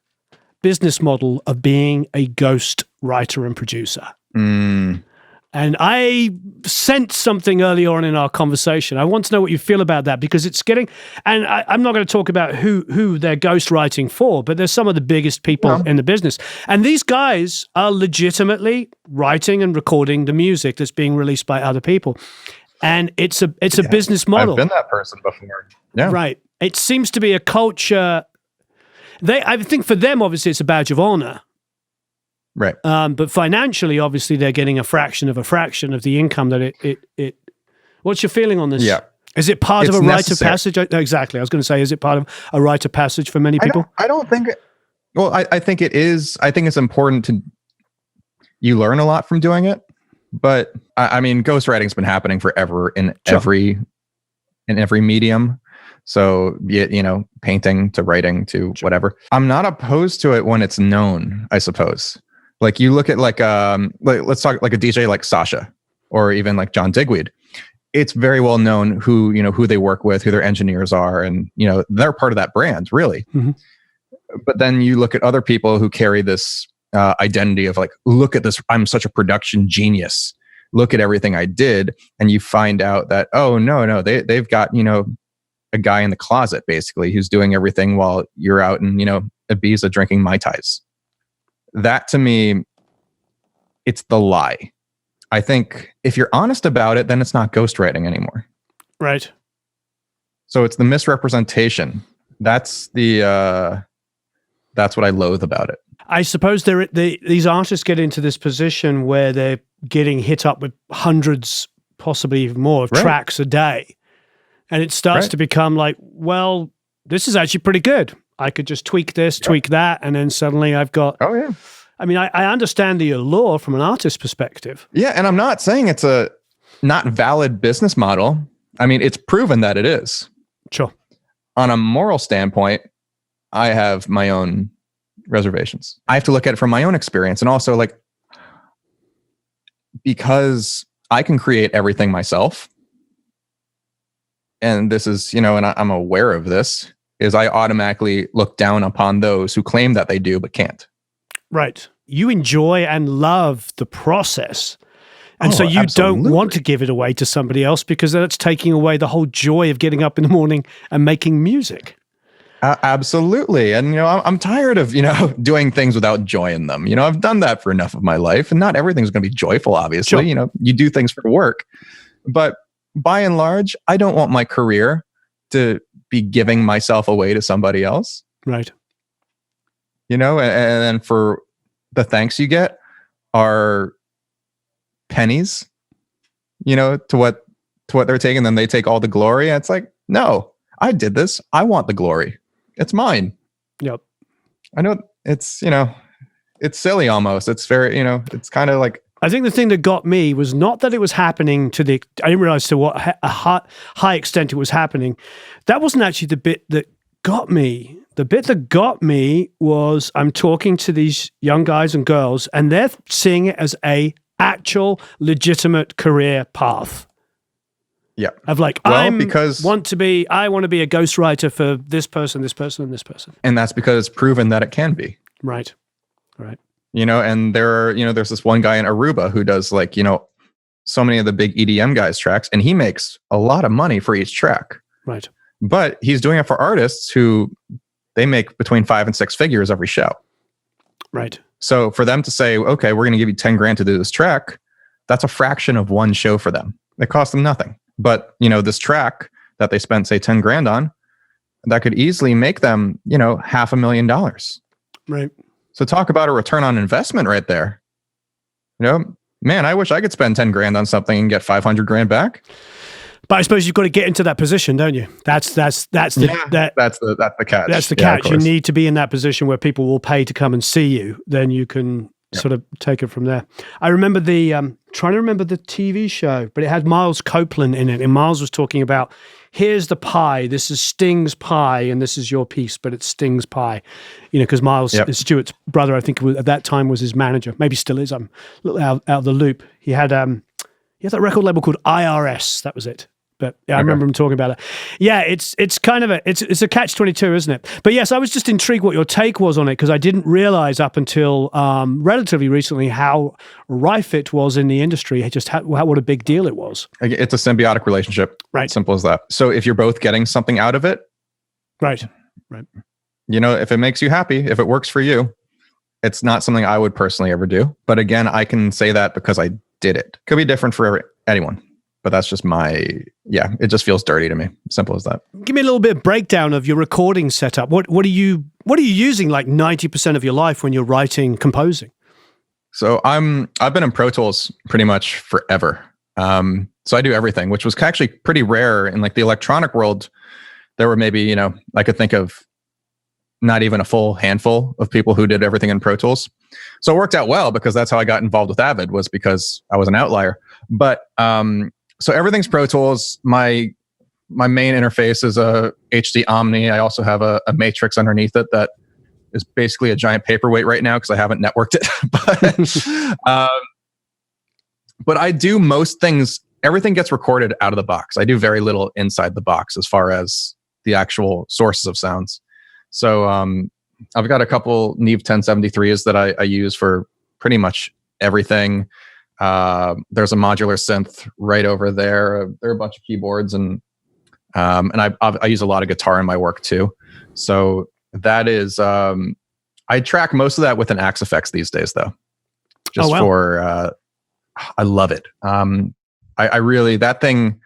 A: business model of being a ghost writer and producer. And I sensed something early on in our conversation. I want to know what you feel about that, because it's getting, and I'm not going to talk about who they're ghostwriting for, but there's some of the biggest people in the business. And these guys are legitimately writing and recording the music that's being released by other people. And it's a business model.
B: I've been that person before. Yeah.
A: Right. It seems to be a culture. I think for them, obviously, it's a badge of honor.
B: Right.
A: But financially, obviously, they're getting a fraction of the income that it. What's your feeling on this?
B: Yeah.
A: Is it part of a rite of passage? Exactly. I was going to say, is it part of a rite of passage for many people?
B: I don't think. Well, I think it is. I think it's important to. You learn a lot from doing it, but I mean, ghostwriting's been happening forever in every medium. So, painting to writing to whatever. I'm not opposed to it when it's known, I suppose. Like, you look at let's talk like a DJ like Sasha, or even like John Digweed. It's very well known who they work with, who their engineers are, and they're part of that brand, really. Mm-hmm. But then you look at other people who carry this identity of like, look at this, I'm such a production genius. Look at everything I did, and you find out that no, they've got a guy in the closet basically who's doing everything while you're out in Ibiza drinking Mai Tais. That, to me, it's the lie. I think if you're honest about it, then it's not ghostwriting anymore.
A: Right.
B: So it's the misrepresentation. That's what I loathe about it.
A: I suppose these artists get into this position where they're getting hit up with hundreds, possibly even more, of tracks a day. And it starts to become like, well, this is actually pretty good. I could just tweak this, tweak that, and then suddenly I've got... Oh, yeah. I mean, I understand the allure from an artist's perspective.
B: Yeah, and I'm not saying it's a not valid business model. I mean, it's proven that it is.
A: Sure.
B: On a moral standpoint, I have my own reservations. I have to look at it from my own experience, and also, like, because I can create everything myself, and this is, and I'm aware of this, is I automatically look down upon those who claim that they do but can't.
A: Right. You enjoy and love the process. And so you don't want to give it away to somebody else, because that's taking away the whole joy of getting up in the morning and making music.
B: Absolutely. And, I'm tired of, doing things without joy in them. I've done that for enough of my life, and not everything's going to be joyful, obviously. Sure. You do things for work. But by and large, I don't want my career to be giving myself away to somebody else.
A: Right.
B: And then for the thanks you get are pennies, to what they're taking. Then they take all the glory. And it's like, no, I did this. I want the glory. It's mine.
A: Yep.
B: I know it's, it's silly almost. It's very, it's kind of like,
A: I think the thing that got me was not that it was happening I didn't realize to what a high extent it was happening. That wasn't actually the bit that got me, was I'm talking to these young guys and girls, and they're seeing it as a actual legitimate career path.
B: Yeah.
A: Of like, I want to be a ghostwriter for this person, this person, and this person.
B: And that's because it's proven that it can be.
A: Right.
B: And there's this one guy in Aruba who does like, so many of the big EDM guys tracks, and he makes a lot of money for each track.
A: Right.
B: But he's doing it for artists who they make between 5 and 6 figures every show.
A: Right.
B: So for them to say, okay, we're going to give you 10 grand to do this track, that's a fraction of one show for them. It costs them nothing. But, this track that they spent, say, 10 grand on, that could easily make them, $500,000.
A: Right.
B: So talk about a return on investment right there. Man, I wish I could spend 10 grand on something and get 500 grand back.
A: But I suppose you've got to get into that position, don't you? That's the catch. That's the catch. You need to be in that position where people will pay to come and see you. Then you can sort of take it from there. I remember trying to remember the TV show, but it had Miles Copeland in it, and Miles was talking about, here's the pie. This is Sting's pie, and this is your piece, but it's Sting's pie. Because Miles is Stewart's brother. I think at that time was his manager. Maybe still is. I'm a little out of the loop. He had that record label called IRS. That was it. But I remember him talking about it. Yeah, it's kind of it's a catch-22, isn't it? But yes, I was just intrigued what your take was on it, because I didn't realize up until relatively recently how rife it was in the industry. Just what a big deal it was.
B: It's a symbiotic relationship.
A: Right.
B: Simple as that. So if you're both getting something out of it,
A: right.
B: If it makes you happy, if it works for you, it's not something I would personally ever do. But again, I can say that because I did it. Could be different for anyone. But that's just it just feels dirty to me. Simple as that.
A: Give me a little bit of breakdown of your recording setup. What are you using like 90% of your life when you're writing, composing?
B: So I've been in Pro Tools pretty much forever. So I do everything, which was actually pretty rare in like the electronic world. There were maybe, I could think of not even a full handful of people who did everything in Pro Tools. So it worked out well because that's how I got involved with Avid, was because I was an outlier. But so everything's Pro Tools. My main interface is a HD Omni. I also have a Matrix underneath it that is basically a giant paperweight right now because I haven't networked it. But I do most things. Everything gets recorded out of the box. I do very little inside the box as far as the actual sources of sounds. So I've got a couple Neve 1073s that I use for pretty much everything. There's a modular synth right over there. There are a bunch of keyboards, and I use a lot of guitar in my work too. So that is, I track most of that with an Aphex these days, though. Just I love it. I really, that thing,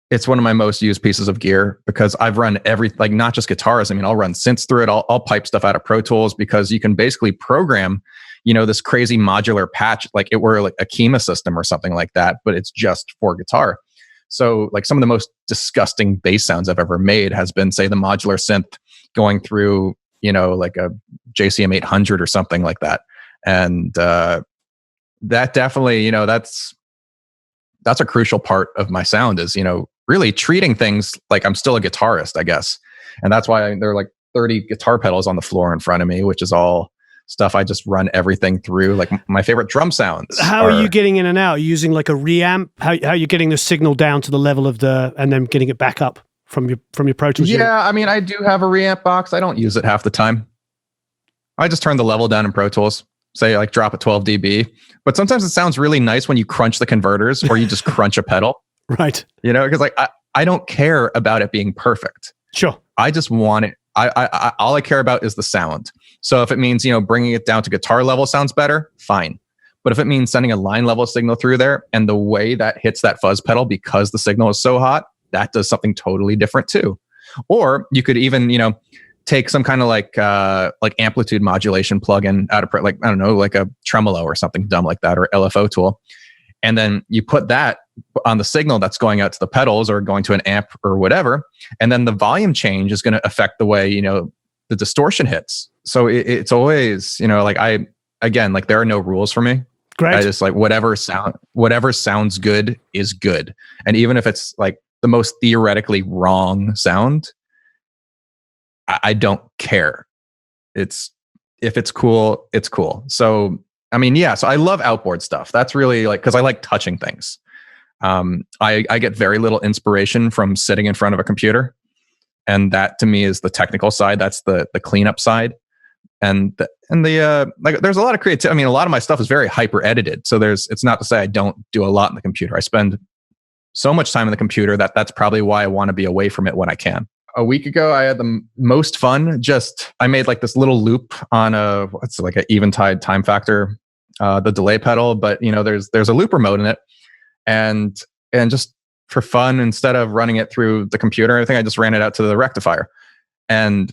B: it's one of my most used pieces of gear because I've run not just guitars. I mean, I'll run synths through it. I'll pipe stuff out of Pro Tools because you can basically program, this crazy modular patch, like it were like a Kima system or something like that, but it's just for guitar. So like some of the most disgusting bass sounds I've ever made has been, say, the modular synth going through, like a JCM 800 or something like that. And that definitely, that's a crucial part of my sound is, really treating things like I'm still a guitarist, I guess. And that's why there are like 30 guitar pedals on the floor in front of me, which is all stuff I just run everything through. Like my favorite drum sounds.
A: How are you getting in and out? Are you using like a reamp? How are you getting the signal down to the level of and then getting it back up from your Pro Tools?
B: Yeah, I mean, I do have a reamp box. I don't use it half the time. I just turn the level down in Pro Tools. Say like drop at 12 dB. But sometimes it sounds really nice when you crunch the converters or you just crunch a pedal.
A: Right.
B: Because like I don't care about it being perfect.
A: Sure.
B: I just want it. All I care about is the sound. So if it means, bringing it down to guitar level sounds better, fine. But if it means sending a line level signal through there and the way that hits that fuzz pedal because the signal is so hot, that does something totally different too. Or you could even, take some kind of like amplitude modulation plugin out of like, I don't know, like a tremolo or something dumb like that, or LFO tool. And then you put that on the signal that's going out to the pedals or going to an amp or whatever. And then the volume change is going to affect the way, the distortion hits. So it's always, like there are no rules for me.
A: Great.
B: I just like whatever sounds good is good. And even if it's like the most theoretically wrong sound, I don't care. If it's cool, it's cool. So, I mean, yeah, so I love outboard stuff. That's really like, because I like touching things. I get very little inspiration from sitting in front of a computer. And that to me is the technical side. That's the cleanup side. And like there's a lot of creativity. I mean, a lot of my stuff is very hyper edited. So it's not to say I don't do a lot in the computer. I spend so much time in the computer that's probably why I want to be away from it when I can. A week ago, I had the most fun. I made like this little loop on what's like an eventide time factor, the delay pedal. But there's a looper mode in it, and just for fun, instead of running it through the computer, I think I just ran it out to the rectifier, and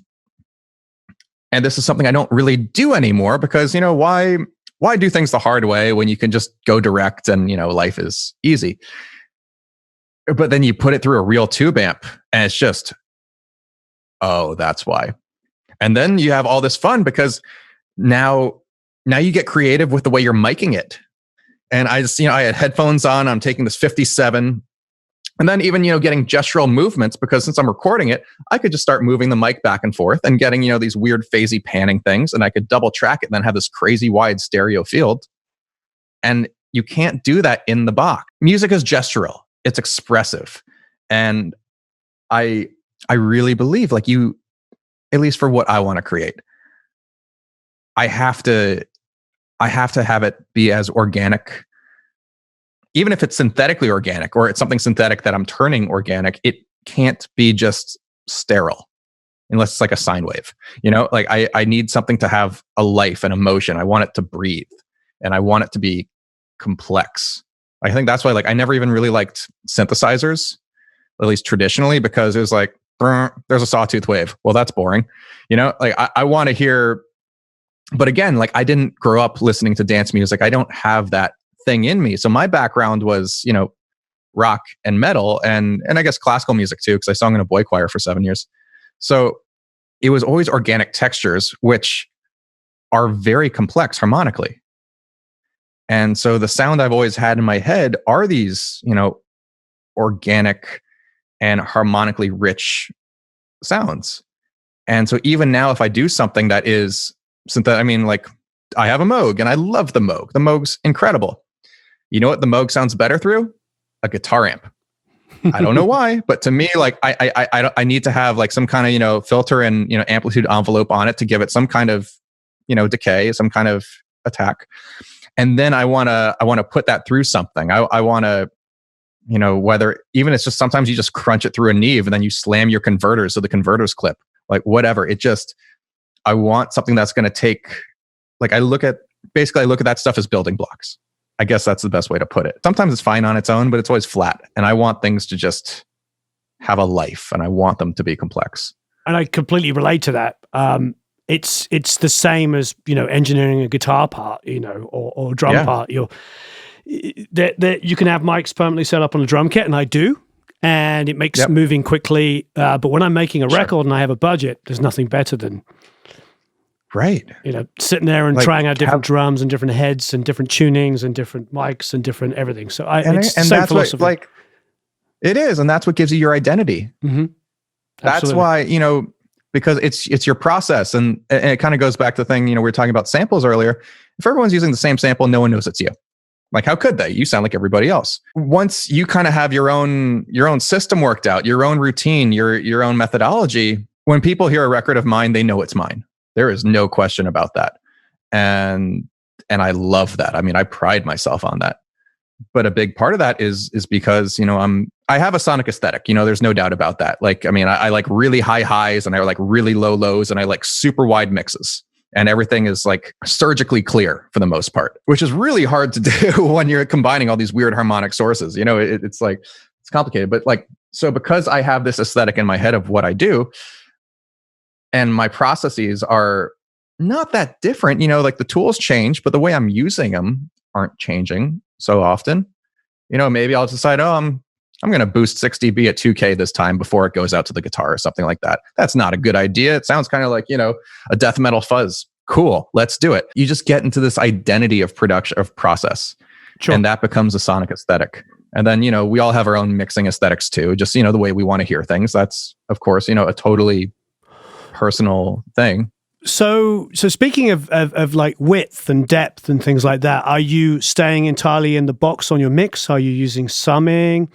B: this is something I don't really do anymore because why do things the hard way when you can just go direct and life is easy. But then you put it through a real tube amp, and it's just, oh, that's why. And then you have all this fun because now you get creative with the way you're miking it. And I just, I had headphones on, I'm taking this 57, and then even, getting gestural movements, because since I'm recording it, I could just start moving the mic back and forth and getting, these weird phasey panning things, and I could double track it and then have this crazy wide stereo field. And you can't do that in the box. Music is gestural. It's expressive. And I really believe, like, at least for what I want to create, I have to have it be as organic. Even if it's synthetically organic, or it's something synthetic that I'm turning organic, it can't be just sterile unless it's like a sine wave. Like I need something to have a life and emotion. I want it to breathe, and I want it to be complex. I think that's why, like, I never even really liked synthesizers, at least traditionally, because it was like, there's a sawtooth wave. Well, that's boring. Like I want to hear, but again, like I didn't grow up listening to dance music. I don't have that thing in me. So my background was, rock and metal and I guess classical music too, because I sung in a boy choir for 7 years. So it was always organic textures, which are very complex harmonically. And so the sound I've always had in my head are these, organic and harmonically rich sounds. And so even now, if I do something that is synthetic, I mean, like I have a Moog and I love the Moog. The Moog's incredible. You know what the Moog sounds better through? A guitar amp. I don't know why, but to me, like I need to have like some kind of, filter and, amplitude envelope on it to give it some kind of, decay, some kind of attack. And then I want to put that through something. I want to, whether even it's just sometimes you just crunch it through a Neve and then you slam your converters so the converters clip, like whatever. I want something that's going to take, like I look at that stuff as building blocks. I guess that's the best way to put it. Sometimes it's fine on its own, but it's always flat. And I want things to just have a life, and I want them to be complex.
A: And I completely relate to that. It's the same as, engineering a guitar part, or drum part. You can have mics permanently set up on a drum kit, and I do, and it makes moving quickly. But when I'm making a record and I have a budget, there's nothing better than sitting there and trying out different drums and different heads and different tunings and different mics and different everything. So it's the same philosophy.
B: What, it is, and that's what gives you your identity.
A: Mm-hmm.
B: That's why, because it's your process, and it kind of goes back to the thing, we were talking about samples earlier. If everyone's using the same sample, no one knows it's you. Like, how could they? You sound like everybody else. Once you kind of have your own system worked out, your own routine, your own methodology, when people hear a record of mine, they know it's mine. There is no question about that. And I love that. I mean, I pride myself on that. But a big part of that is because, I have a sonic aesthetic, there's no doubt about that. Like, I mean, I like really high highs, and I like really low lows, and I like super wide mixes, and everything is like surgically clear for the most part, which is really hard to do when you're combining all these weird harmonic sources. It's like, it's complicated, but like, so because I have this aesthetic in my head of what I do, and my processes are not that different, like the tools change, but the way I'm using them aren't changing so often. Maybe I'll decide, I'm going to boost 6 dB at 2K this time before it goes out to the guitar or something like that. That's not a good idea. It sounds kind of like, a death metal fuzz. Cool, let's do it. You just get into this identity of production, of process. Sure. And that becomes a sonic aesthetic. And then, we all have our own mixing aesthetics too. Just, the way we want to hear things. That's, of course, a totally personal thing.
A: So speaking of like width and depth and things like that, are you staying entirely in the box on your mix? Are you using summing?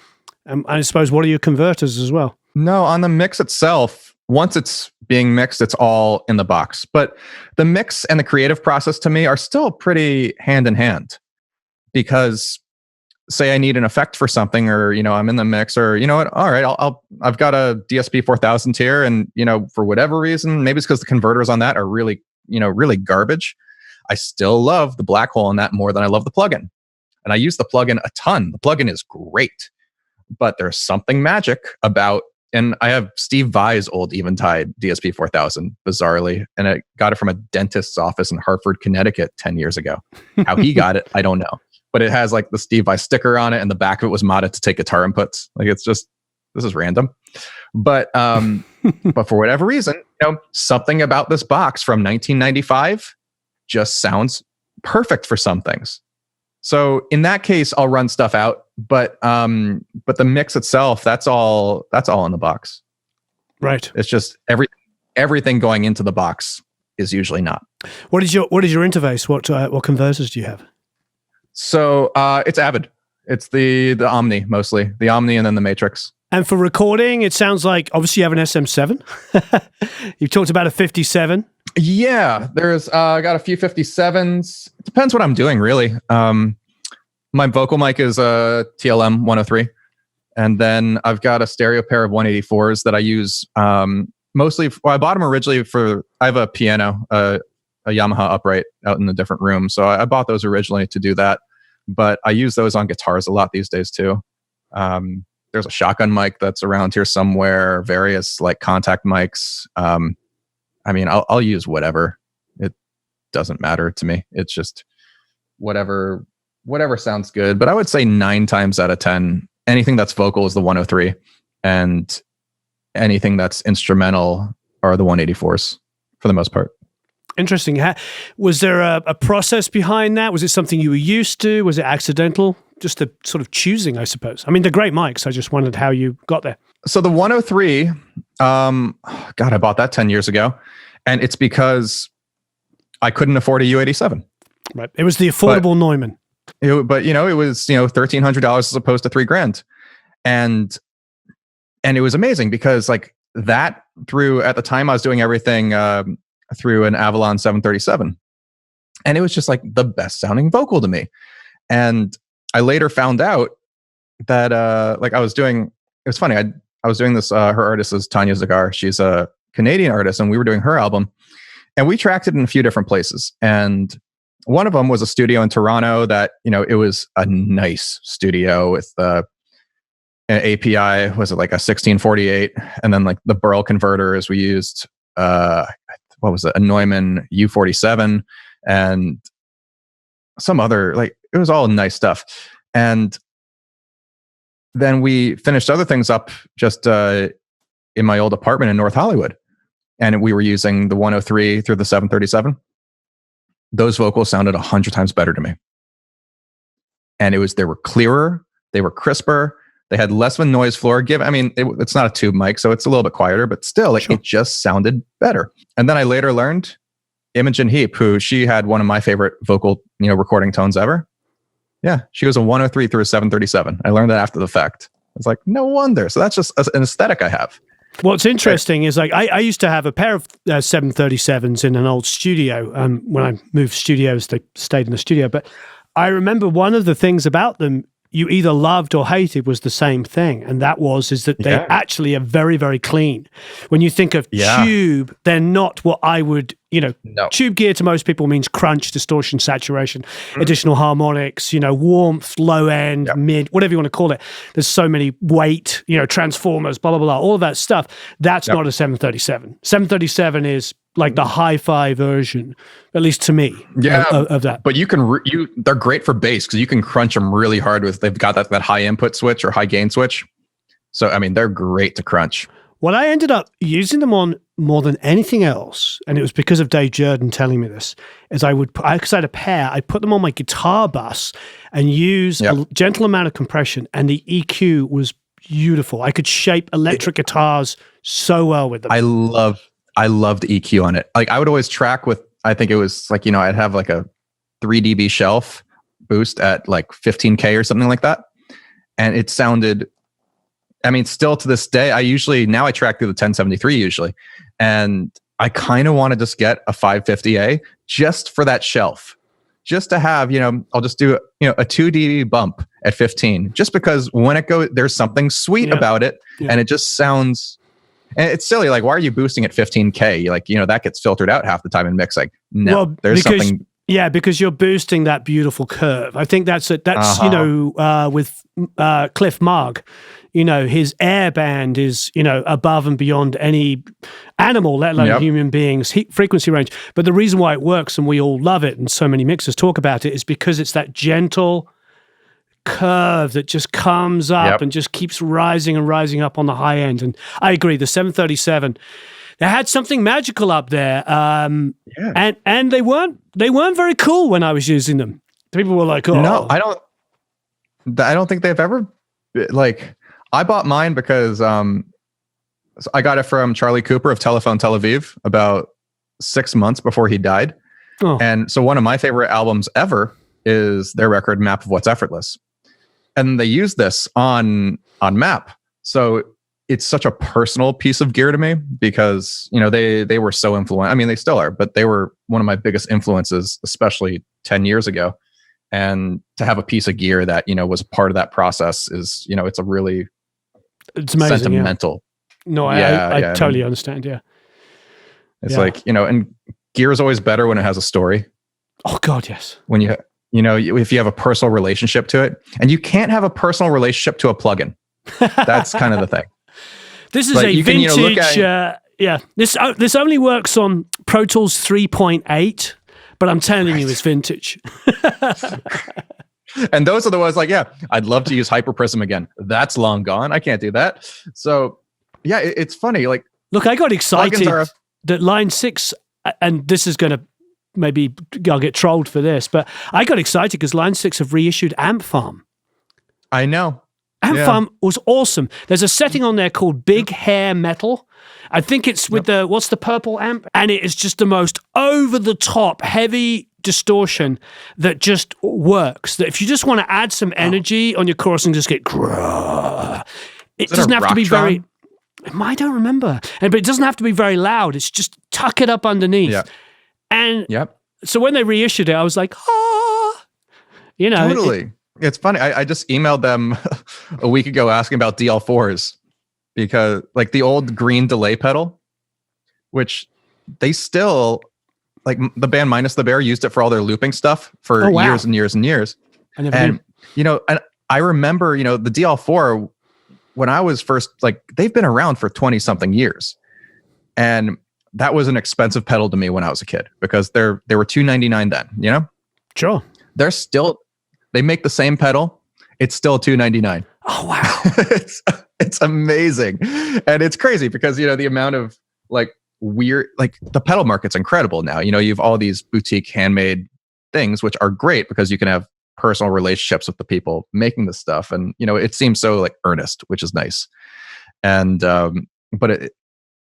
A: I suppose, what are your converters as well?
B: No, on the mix itself, once it's being mixed, it's all in the box. But the mix and the creative process to me are still pretty hand in hand, because say I need an effect for something, or, I'm in the mix, or, you know what? All right, I've got a DSP 4000 here, and, for whatever reason, maybe it's because the converters on that are really, really garbage. I still love the black hole in that more than I love the plugin. And I use the plugin a ton. The plugin is great, but there's something magic about, and I have Steve Vai's old Eventide DSP 4000, bizarrely, and I got it from a dentist's office in Hartford, Connecticut 10 years ago. How he got it, I don't know. But it has like the Steve Vai sticker on it, and the back of it was modded to take guitar inputs. Like, it's just, this is random. But but for whatever reason, something about this box from 1995 just sounds perfect for some things. So in that case, I'll run stuff out. But the mix itself, that's all in the box.
A: Right.
B: It's just everything going into the box is usually not.
A: What is your interface? What converters do you have?
B: So it's Avid. It's the Omni mostly, the Omni, and then the Matrix.
A: And for recording, it sounds like obviously you have an SM7. You've talked about a 57.
B: Yeah, there's I got a few 57s. It depends what I'm doing, really. My vocal mic is a TLM 103, and then I've got a stereo pair of 184s that I use mostly. I bought them originally I have a piano, a Yamaha upright out in a different room, so I bought those originally to do that. But I use those on guitars a lot these days too. There's a shotgun mic that's around here somewhere. Various like contact mics. I'll use whatever. It doesn't matter to me. It's just whatever sounds good. But I would say 9 times out of 10, anything that's vocal is the 103, and anything that's instrumental are the 184s for the most part.
A: Interesting. Was there a process behind that? Was it something you were used to? Was it accidental? Just a sort of choosing, I suppose. I mean, they're great mics. I just wondered how you got there.
B: So the 103, I bought that 10 years ago. And it's because I couldn't afford a U87.
A: Right. It was the affordable Neumann.
B: It was $1,300 as opposed to $3,000. And it was amazing because like that at the time I was doing everything through an Avalon 737. And it was just like the best sounding vocal to me. And I later found out that I was doing, it was funny. I was doing this, her artist is Tanya Zagar. She's a Canadian artist, and we were doing her album, and we tracked it in a few different places. And one of them was a studio in Toronto that, it was a nice studio with an API, was it like a 1648? And then like the Burl converters, we used, a Neumann U47 and some other, like, it was all nice stuff. And then we finished other things up just in my old apartment in North Hollywood. And we were using the 103 through the 737. Those vocals sounded 100 times better to me. And they were clearer, they were crisper, they had less of a noise floor. It's not a tube mic, so it's a little bit quieter, but still, It just sounded better. And then I later learned Imogen Heap, who she had one of my favorite vocal, recording tones ever. Yeah, she was a 103 through a 737. I learned that after the fact. It's like, no wonder. So that's just an aesthetic I have.
A: What's interesting is like I used to have a pair of 737s in an old studio. When I moved studios, they stayed in the studio. But I remember one of the things about them you either loved or hated was the same thing. And that is that they actually are very, very clean. When you think of tube, they're not what I would, no. Tube gear to most people means crunch, distortion, saturation, additional harmonics, warmth, low end, mid, whatever you want to call it. There's so many weight, transformers, blah, blah, blah, all of that stuff. That's not a 737. 737 is like the hi-fi version, at least to me, of that.
B: But they're great for bass because you can crunch them really hard they've got that high input switch or high gain switch. So, they're great to crunch.
A: What I ended up using them on more than anything else, and it was because of Dave Jordan telling me this, is because I had a pair, I put them on my guitar bus and use a gentle amount of compression, and the EQ was beautiful. I could shape electric guitars so well with them.
B: I love I loved EQ on it. Like I would always track with, I think it was like, I'd have like a 3 dB shelf boost at like 15K or something like that. And it sounded, still to this day, now I track through the 1073 usually. And I kind of want to just get a 550A just for that shelf, just to have, I'll just do, a 2 dB bump at 15, just because when it goes, there's something sweet about it. Yeah. And it just sounds, and it's silly. Like, why are you boosting at 15K? Like, that gets filtered out half the time in mix. Like, no, well, there's something.
A: Yeah, because you're boosting that beautiful curve. I think that's with Cliff Marg, his Airband is, above and beyond any animal, let alone human beings' frequency range. But the reason why it works and we all love it and so many mixers talk about it is because it's that gentle curve that just comes up and just keeps rising and rising up on the high end. And I agree, the 737, they had something magical up there, and they weren't very cool when I was using them. People were like, "Oh,
B: no, I don't think they've ever like." I bought mine because I got it from Charlie Cooper of Telephone Tel Aviv about 6 months before he died, and so one of my favorite albums ever is their record "Map of What's Effortless," and they use this on Map, so. It's such a personal piece of gear to me because, they were so influential. They still are, but they were one of my biggest influences, especially 10 years ago. And to have a piece of gear that, was part of that process is, it's a really
A: it's amazing,
B: sentimental.
A: Yeah. No, I totally understand. Yeah.
B: It's like, and gear is always better when it has a story.
A: Oh God, yes.
B: When if you have a personal relationship to it, and you can't have a personal relationship to a plugin. That's kind of the thing.
A: This is a vintage. This only works on Pro Tools 3.8, but I'm telling you, it's vintage.
B: And those are the ones like, I'd love to use Hyperprism again. That's long gone. I can't do that. So, it's funny. Like,
A: look, I got excited that Line 6, and this is going to maybe I'll get trolled for this, but I got excited because Line 6 have reissued Amp Farm.
B: I know.
A: Amp Farm was awesome. There's a setting on there called Big Hair Metal. I think it's with what's the purple amp? And it is just the most over-the-top, heavy distortion that just works. That if you just want to add some energy on your chorus and just get... It doesn't have to be very... I don't remember. But it doesn't have to be very loud. It's just tuck it up underneath. Yeah. And so when they reissued it, I was like,
B: Totally. It's funny. I just emailed them a week ago asking about DL4s because like the old green delay pedal, which they still like the band Minus the Bear used it for all their looping stuff for years and years and years. And I remember, the DL4 when I was first like they've been around for 20 something years. And that was an expensive pedal to me when I was a kid because they were $299 then,
A: Sure.
B: They make the same pedal. It's still $299.
A: Oh, wow.
B: it's amazing. And it's crazy because, the amount of like weird, like the pedal market's incredible now. You have all these boutique handmade things, which are great because you can have personal relationships with the people making the stuff. And, it seems so like earnest, which is nice. And, and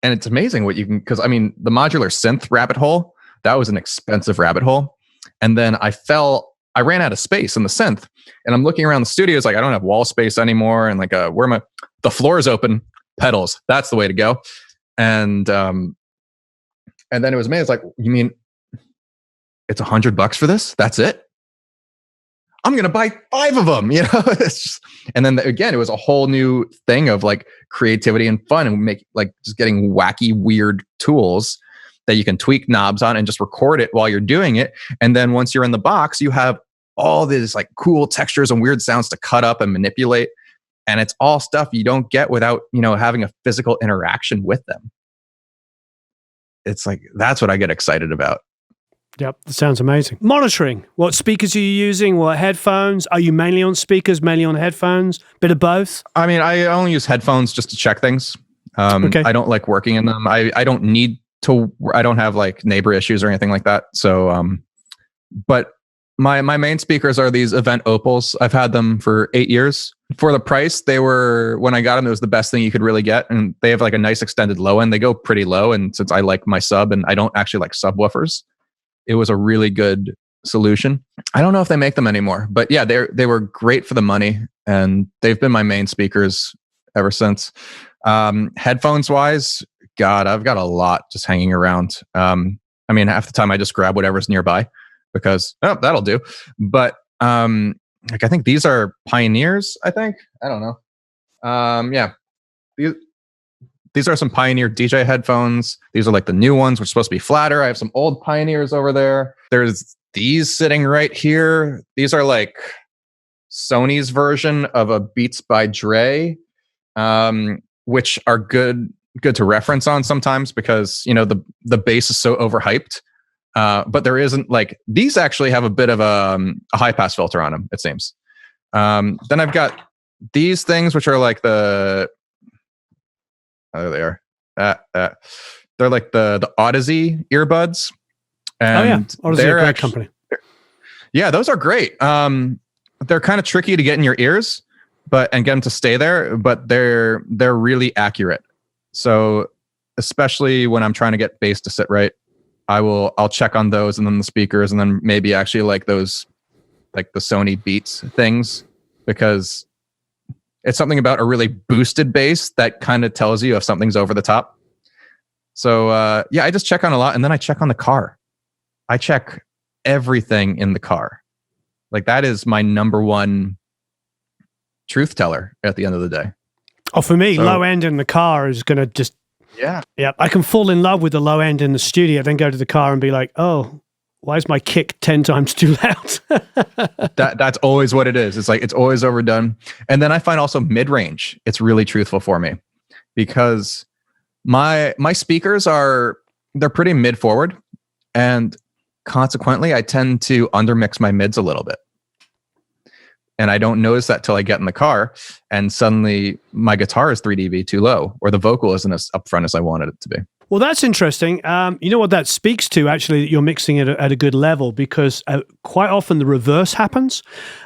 B: it's amazing what you can, because the modular synth rabbit hole, that was an expensive rabbit hole. And then I ran out of space in the synth and I'm looking around the studio. It's like, I don't have wall space anymore. And like, the floor is open, pedals. That's the way to go. And then it was me. It's like, you mean it's $100 for this? That's it? I'm going to buy 5 of them, it's just, and then again, it was a whole new thing of like creativity and fun and make like just getting wacky, weird tools that you can tweak knobs on and just record it while you're doing it. And then once you're in the box, you have all these like cool textures and weird sounds to cut up and manipulate. And it's all stuff you don't get without, having a physical interaction with them. It's like, that's what I get excited about.
A: Yep, that sounds amazing. Monitoring. What speakers are you using? What headphones? Are you mainly on speakers, mainly on headphones? Bit of both?
B: I only use headphones just to check things. Okay. I don't like working in them. I don't need to, I don't have like neighbor issues or anything like that. So, but My main speakers are these Event Opals. I've had them for 8 years. For the price, they were, when I got them, it was the best thing you could really get. And they have like a nice extended low end. They go pretty low. And since I like my sub and I don't actually like subwoofers, it was a really good solution. I don't know if they make them anymore, but yeah, they were great for the money and they've been my main speakers ever since. Headphones wise, God, I've got a lot just hanging around. I mean, half the time I just grab whatever's nearby because, oh, that'll do. But like I think these are Pioneers, I think. I don't know. Yeah. These are some Pioneer DJ headphones. These are like the new ones, which are supposed to be flatter. I have some old Pioneers over there. There's these sitting right here. These are like Sony's version of a Beats by Dre, which are good to reference on sometimes because, you know, the bass is so overhyped. But there isn't like, these actually have a bit of a high pass filter on them, it seems. Then I've got these things, which are like there they are. They're like the Odyssey earbuds. And
A: Odyssey, a great company.
B: Yeah, those are great. They're kind of tricky to get in your ears, and get them to stay there, but they're really accurate. So especially when I'm trying to get bass to sit right, I'll check on those and then the speakers and then maybe actually like those, like the Sony Beats things, because it's something about a really boosted bass that kind of tells you if something's over the top. So yeah, I just check on a lot and then I check on the car. I check everything in the car. Like that is my number one truth teller at the end of the day.
A: Oh, for me, low end in the car is going to just,
B: yeah.
A: I can fall in love with the low end in the studio, then go to the car and be like, oh, why is my kick 10 times too loud?
B: That's always what it is. It's like, it's always overdone. And then I find also mid-range, it's really truthful for me because my speakers they're pretty mid-forward, and consequently, I tend to undermix my mids a little bit. And I don't notice that till I get in the car, and suddenly my guitar is 3 dB too low, or the vocal isn't as upfront as I wanted it to be.
A: Well, that's interesting. You know what that speaks to, actually, that you're mixing it at a good level, because quite often the reverse happens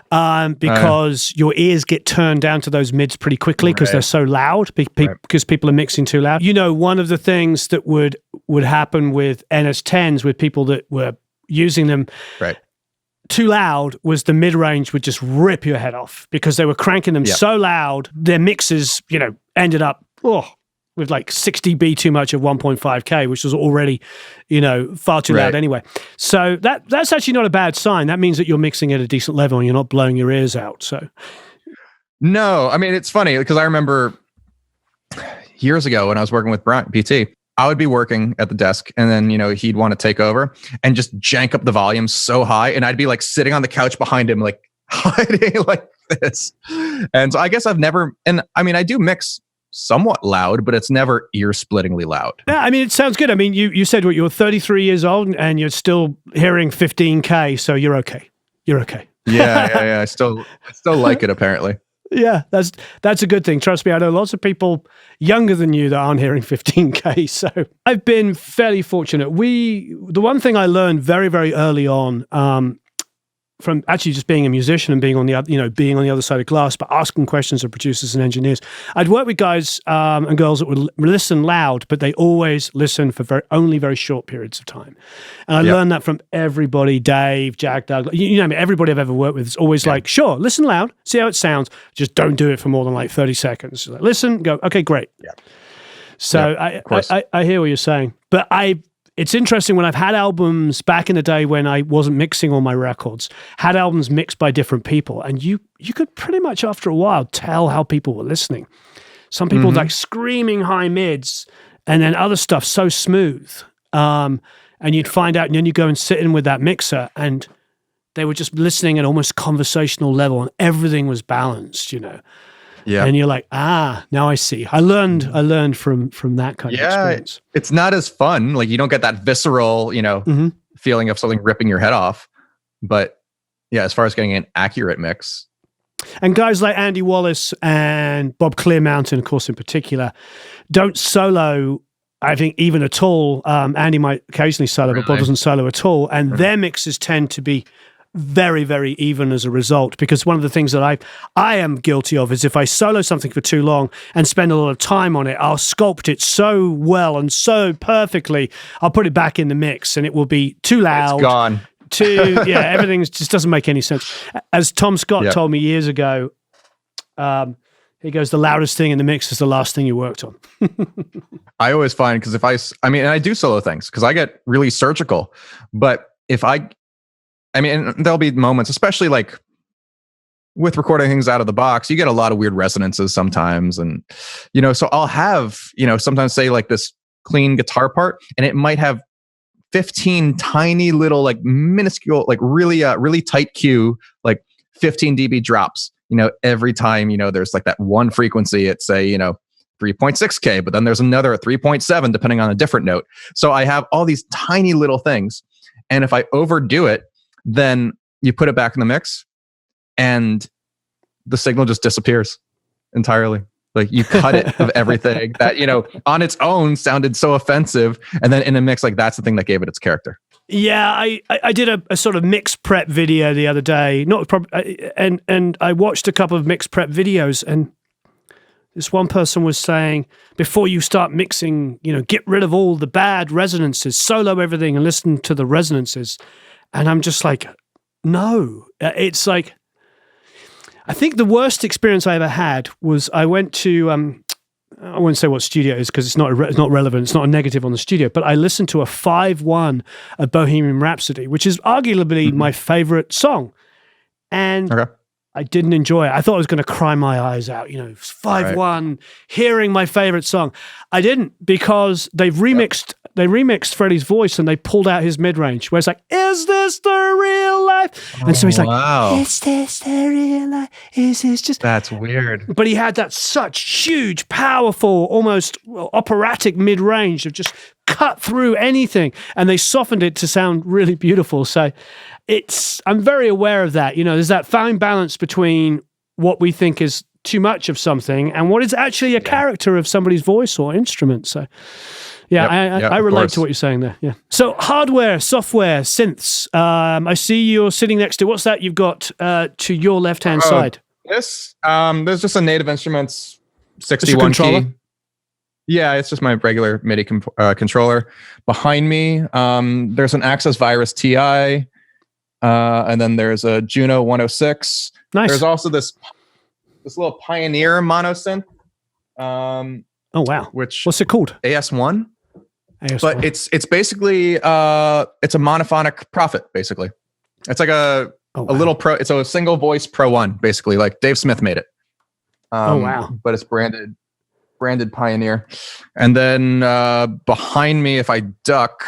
A: because your ears get turned down to those mids pretty quickly because they're so loud, because people are mixing too loud. You know, one of the things that would happen with NS10s with people that were using them too loud was the mid-range would just rip your head off because they were cranking them so loud. Their mixes, you know, ended up with like 6 dB too much of 1.5K, which was already, you know, far too loud anyway. So that's actually not a bad sign. That means that you're mixing at a decent level and you're not blowing your ears out. So
B: no, I mean, it's funny because I remember years ago when I was working with Brian PT, I would be working at the desk and then, you know, he'd want to take over and just jank up the volume so high. And I'd be like sitting on the couch behind him, like hiding like this. And so I guess I've never, and I mean, I do mix somewhat loud, but it's never ear-splittingly loud.
A: Yeah, I mean, it sounds good. I mean, you said what, you were 33 years old and you're still hearing 15K, so you're okay. You're okay.
B: Yeah. I still like it, apparently.
A: Yeah, that's a good thing. Trust me, I know lots of people younger than you that aren't hearing 15K. So I've been fairly fortunate. The one thing I learned very, very early on, from actually just being a musician and being on the other side of glass, but asking questions of producers and engineers. I'd work with guys and girls that would listen loud, but they always listen for only very short periods of time. And I learned that from everybody, Dave, Jack, Doug, you know, everybody I've ever worked with is always like, sure, listen loud, see how it sounds, just don't do it for more than like 30 seconds. Like, listen, go, okay, great. Yeah. So I hear what you're saying, but it's interesting when I've had albums back in the day when I wasn't mixing all my records, had albums mixed by different people, and you could pretty much after a while tell how people were listening. Some people like screaming high mids, and then other stuff so smooth. And you'd find out, and then you go and sit in with that mixer, and they were just listening at almost conversational level, and everything was balanced, you know. Yeah. And you're like, now I see. I learned from that kind of experience.
B: It's not as fun. Like you don't get that visceral, you know, feeling of something ripping your head off. But yeah, as far as getting an accurate mix.
A: And guys like Andy Wallace and Bob Clearmountain, of course, in particular, don't solo, I think, even at all. Andy might occasionally solo, but Bob doesn't solo at all. And their mixes tend to be very, very even as a result, because one of the things that I am guilty of is if I solo something for too long and spend a lot of time on it, I'll sculpt it so well and so perfectly, I'll put it back in the mix and it will be too loud.
B: It's gone.
A: Everything just doesn't make any sense. As Tom Scott told me years ago, he goes, the loudest thing in the mix is the last thing you worked on.
B: I always find, because and I do solo things because I get really surgical, but if and there'll be moments, especially like with recording things out of the box, you get a lot of weird resonances sometimes. And, so I'll have, sometimes say like this clean guitar part, and it might have 15 tiny little, like minuscule, like really tight cue, like 15 dB drops, every time, there's like that one frequency at say, 3.6K, but then there's another at 3.7, depending on a different note. So I have all these tiny little things. And if I overdo it, then you put it back in the mix and the signal just disappears entirely. Like you cut it of everything that, on its own sounded so offensive. And then in a mix, like that's the thing that gave it its character.
A: Yeah, I did a sort of mix prep video the other day, and I watched a couple of mix prep videos, and this one person was saying, before you start mixing, get rid of all the bad resonances, solo everything and listen to the resonances. And I'm just like, no. It's like, I think the worst experience I ever had was I went to, I wouldn't say what studio it is because it's not relevant. It's not a negative on the studio, but I listened to a 5/1 of Bohemian Rhapsody, which is arguably my favorite song. And I didn't enjoy it. I thought I was going to cry my eyes out, 5/1, hearing my favorite song. I didn't, because they've remixed Freddie's voice and they pulled out his mid-range where it's like, is this the real life? And so he's like, is this the real life? Is this just...
B: That's weird.
A: But he had that such huge, powerful, almost operatic mid-range of just cut through anything. And they softened it to sound really beautiful. So I'm very aware of that. There's that fine balance between what we think is too much of something and what is actually a character of somebody's voice or instrument. So... Yeah, I relate to what you're saying there. Yeah. So hardware, software, synths. I see you're sitting next to, what's that you've got to your left-hand side?
B: This, there's just a Native Instruments 61 key. Yeah, it's just my regular MIDI controller. Behind me, there's an Access Virus TI, and then there's a Juno 106.
A: Nice.
B: There's also this little Pioneer mono synth.
A: Oh wow! What's it called?
B: AS1. But it's basically it's a monophonic Prophet, basically. It's like a little pro. It's a single voice Pro 1, basically. Like Dave Smith made it. But it's branded Pioneer. And then behind me, if I duck,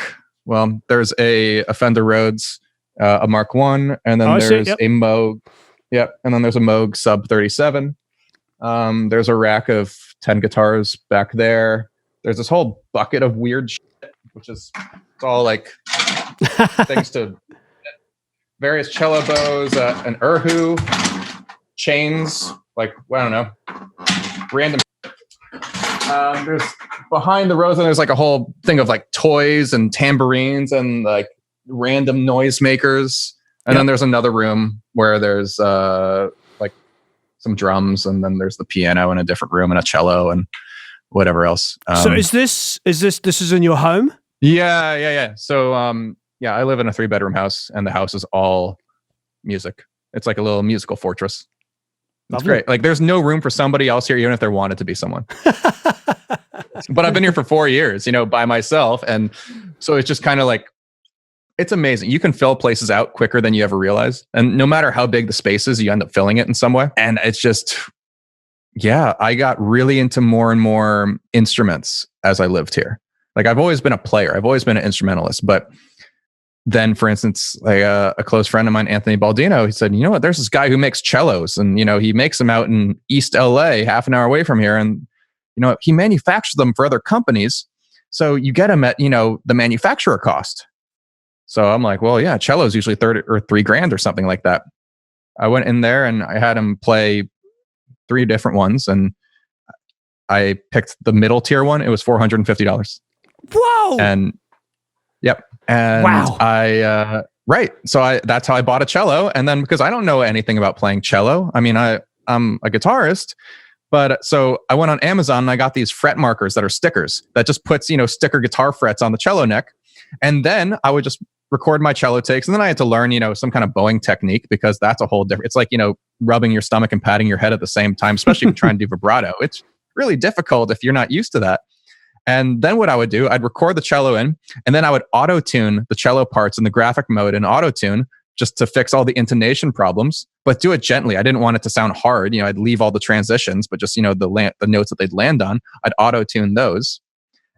B: well, there's a Fender Rhodes, a Mark 1, and then there's a Moog. Yep, and then there's a Moog Sub 37. There's a rack of 10 guitars back there. There's this whole bucket of weird shit, which is it's all like things to various cello bows, an erhu, chains, like, I don't know, random. There's behind the Rosa, there's like a whole thing of like toys and tambourines and like random noisemakers. And then there's another room where there's like some drums, and then there's the piano in a different room and a cello and whatever else.
A: So this is in your home?
B: Yeah. So I live in a 3-bedroom house, and the house is all music. It's like a little musical fortress. It's great. Like there's no room for somebody else here, even if there wanted to be someone. But I've been here for 4 years, by myself. And so it's just kind of like, it's amazing. You can fill places out quicker than you ever realize. And no matter how big the space is, you end up filling it in some way. And it's just, I got really into more and more instruments as I lived here. Like I've always been a player. I've always been an instrumentalist. But then, for instance, like a close friend of mine, Anthony Baldino, he said, you know what, there's this guy who makes cellos, and, he makes them out in East LA, half an hour away from here. And, he manufactures them for other companies. So you get them at, the manufacturer cost. So I'm like, well, yeah, cello's usually $3,000 or something like that. I went in there and I had him play 3 different ones, and I picked the middle tier one. It was $450.
A: Whoa!
B: And yep. And
A: wow.
B: Right. So that's how I bought a cello. And then because I don't know anything about playing cello, I mean, I'm a guitarist, but so I went on Amazon and I got these fret markers that are stickers that just puts, sticker guitar frets on the cello neck. And then I would just record my cello takes. And then I had to learn, some kind of bowing technique, because that's a whole different, it's like, rubbing your stomach and patting your head at the same time, especially if you're trying to do vibrato. It's really difficult if you're not used to that. And then what I would do, I'd record the cello in, and then I would auto-tune the cello parts in the graphic mode in auto-tune just to fix all the intonation problems, but do it gently. I didn't want it to sound hard. I'd leave all the transitions, but just, the notes that they'd land on, I'd auto-tune those.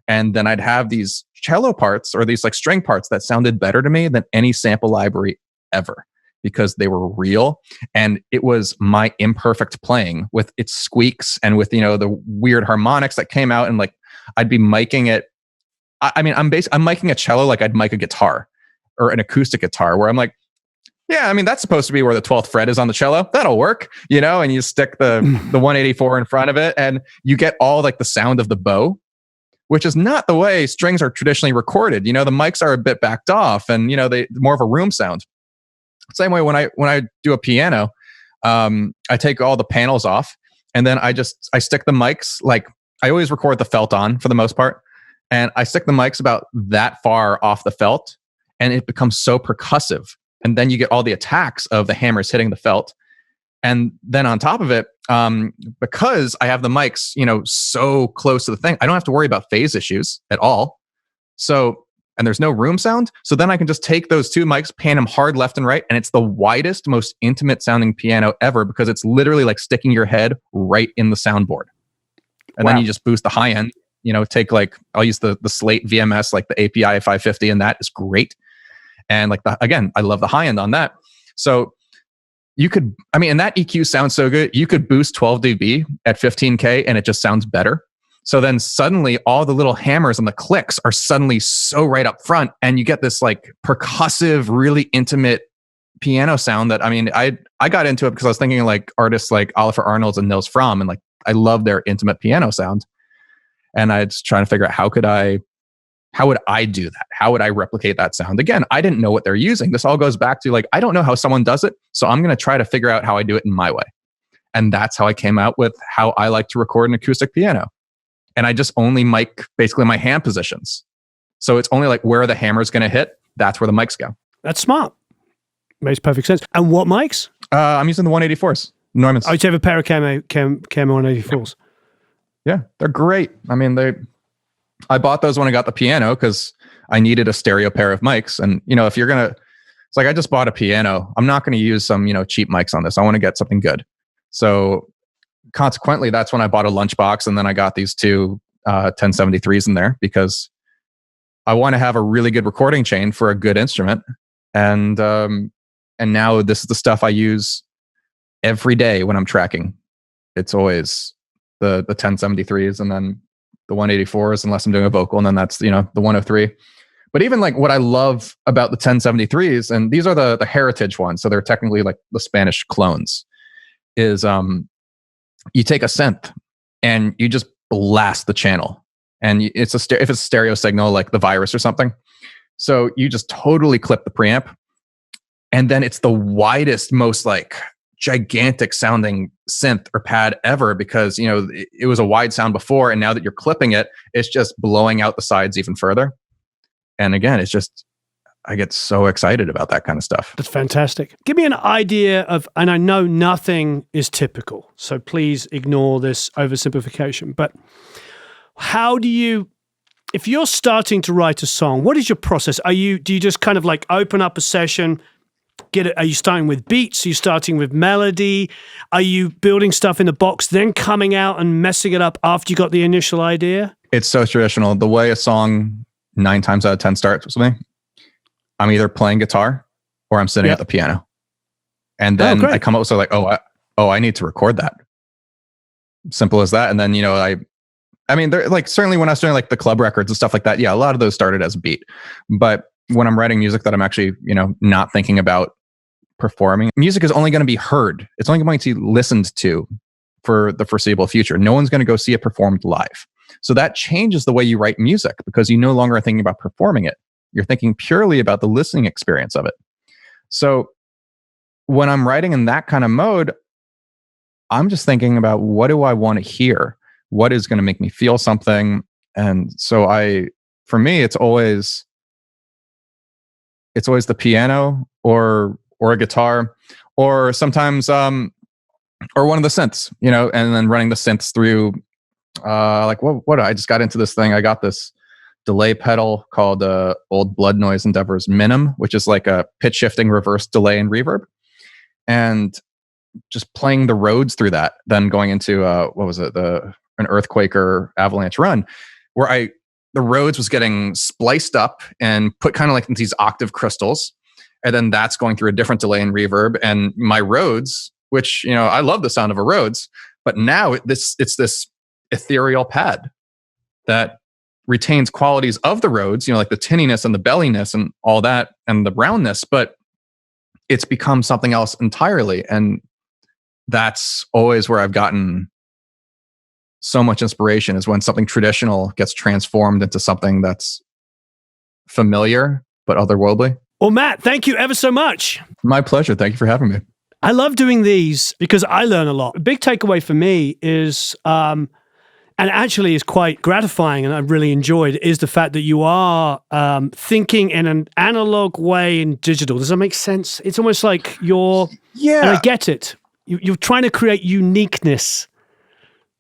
B: And then I'd have these cello parts or these like string parts that sounded better to me than any sample library ever, because they were real. And it was my imperfect playing with its squeaks and with, the weird harmonics that came out, and like, I'd be miking it. I'm miking a cello like I'd mic a guitar or an acoustic guitar, where I'm like, yeah, I mean, that's supposed to be where the 12th fret is on the cello. That'll work, and you stick the 184 in front of it, and you get all like the sound of the bow, which is not the way strings are traditionally recorded. The mics are a bit backed off, and they more of a room sound. Same way when I do a piano, I take all the panels off, and then I stick the mics, like I always record the felt on for the most part, and I stick the mics about that far off the felt, and it becomes so percussive. And then you get all the attacks of the hammers hitting the felt. And then on top of it, because I have the mics, so close to the thing, I don't have to worry about phase issues at all. So, and there's no room sound. So then I can just take those two mics, pan them hard left and right. And it's the widest, most intimate sounding piano ever, because it's literally like sticking your head right in the soundboard. And then you just boost the high end, take like, I'll use the Slate VMS, like the API 550, and that is great. And like, again, I love the high end on that. So you could, and that EQ sounds so good. You could boost 12 dB at 15K and it just sounds better. So then suddenly all the little hammers and the clicks are suddenly so right up front, and you get this like percussive, really intimate piano sound that, I got into it because I was thinking like artists like Oliver Arnolds and Nils Fromm, and like, I love their intimate piano sound. And I was trying to figure out how would I do that? How would I replicate that sound? Again, I didn't know what they're using. This all goes back to like, I don't know how someone does it, so I'm going to try to figure out how I do it in my way. And that's how I came out with how I like to record an acoustic piano. And I just only mic basically my hand positions. So it's only like where the hammer's going to hit, that's where the mics go.
A: That's smart. Makes perfect sense. And what mics?
B: I'm using the 184s. Neumann's.
A: Oh, you have a pair of Camo 184s.
B: Yeah, they're great. I bought those when I got the piano because I needed a stereo pair of mics. And, if you're going to, it's like, I just bought a piano. I'm not going to use some, cheap mics on this. I want to get something good. So consequently, that's when I bought a lunchbox. And then I got these two 1073s in there, because I want to have a really good recording chain for a good instrument. And now this is the stuff I use every day when I'm tracking. It's always the 1073s, and then the 184s, unless I'm doing a vocal, and then that's, the 103. But even like what I love about the 1073s, and these are the heritage ones, so they're technically like the Spanish clones, is you take a synth and you just blast the channel, and if it's a stereo signal like the Virus or something, so you just totally clip the preamp, and then it's the widest, most like gigantic sounding synth or pad ever, because it was a wide sound before, and now that you're clipping it, it's just blowing out the sides even further. And again, it's just, I get so excited about that kind of stuff.
A: That's fantastic. Give me an idea of, and I know nothing is typical, so please ignore this oversimplification, but how do you, if you're starting to write a song, what is your process? Do you just kind of like open up a session, get it? Are you starting with beats? Are you starting with melody? Are you building stuff in the box, then coming out and messing it up after you got the initial idea? It's
B: so traditional. The way a song 9 times out of 10 starts with me, I'm either playing guitar or I'm sitting at the piano. And then I come up with like, I need to record that. Simple as that. And then, they're like, certainly when I was doing like the club records and stuff like that, a lot of those started as a beat. But when I'm writing music that I'm actually, not thinking about performing, music is only going to be heard. It's only going to be listened to for the foreseeable future. No one's going to go see it performed live. So that changes the way you write music, because you no longer are thinking about performing it. You're thinking purely about the listening experience of it. So when I'm writing in that kind of mode, I'm just thinking about what do I want to hear? What is going to make me feel something? And so for me, it's always the piano or a guitar, or sometimes or one of the synths, and then running the synths through what I just got into this thing. I got this delay pedal called Old Blood Noise Endeavor's Minim, which is like a pitch shifting reverse delay and reverb, and just playing the Rhodes through that, then going into an earthquake or avalanche run, where the Rhodes was getting spliced up and put kind of like into these octave crystals, and then that's going through a different delay and reverb. And my Rhodes, which I love the sound of a Rhodes, but now it's this ethereal pad that retains qualities of the Rhodes, like the tinniness and the belliness and all that and the brownness, but it's become something else entirely. And that's always where I've gotten so much inspiration, is when something traditional gets transformed into something that's familiar but otherworldly.
A: Well, Matt, thank you ever so much.
B: My pleasure. Thank you for having me.
A: I love doing these because I learn a lot. A big takeaway for me is, and actually is quite gratifying and I've really enjoyed, is the fact that you are thinking in an analog way in digital. Does that make sense? It's almost like and I get it. You're trying to create uniqueness.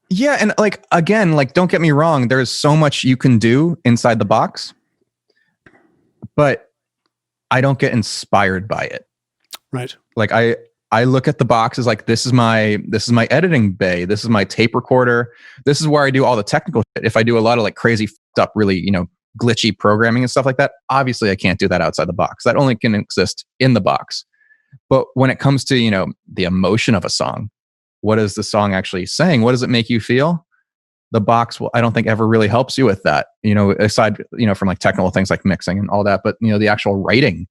B: Yeah, and again, don't get me wrong, there's so much you can do inside the box, but I don't get inspired by it.
A: Right.
B: I look at the box as this is my editing bay, this is my tape recorder, this is where I do all the technical shit. If I do a lot of crazy up, really, glitchy programming and stuff like that, obviously I can't do that outside the box. That only can exist in the box. But when it comes to, the emotion of a song, what is the song actually saying? What does it make you feel? The box, I don't think ever really helps you with that, aside, from technical things like mixing and all that. But, the actual writing,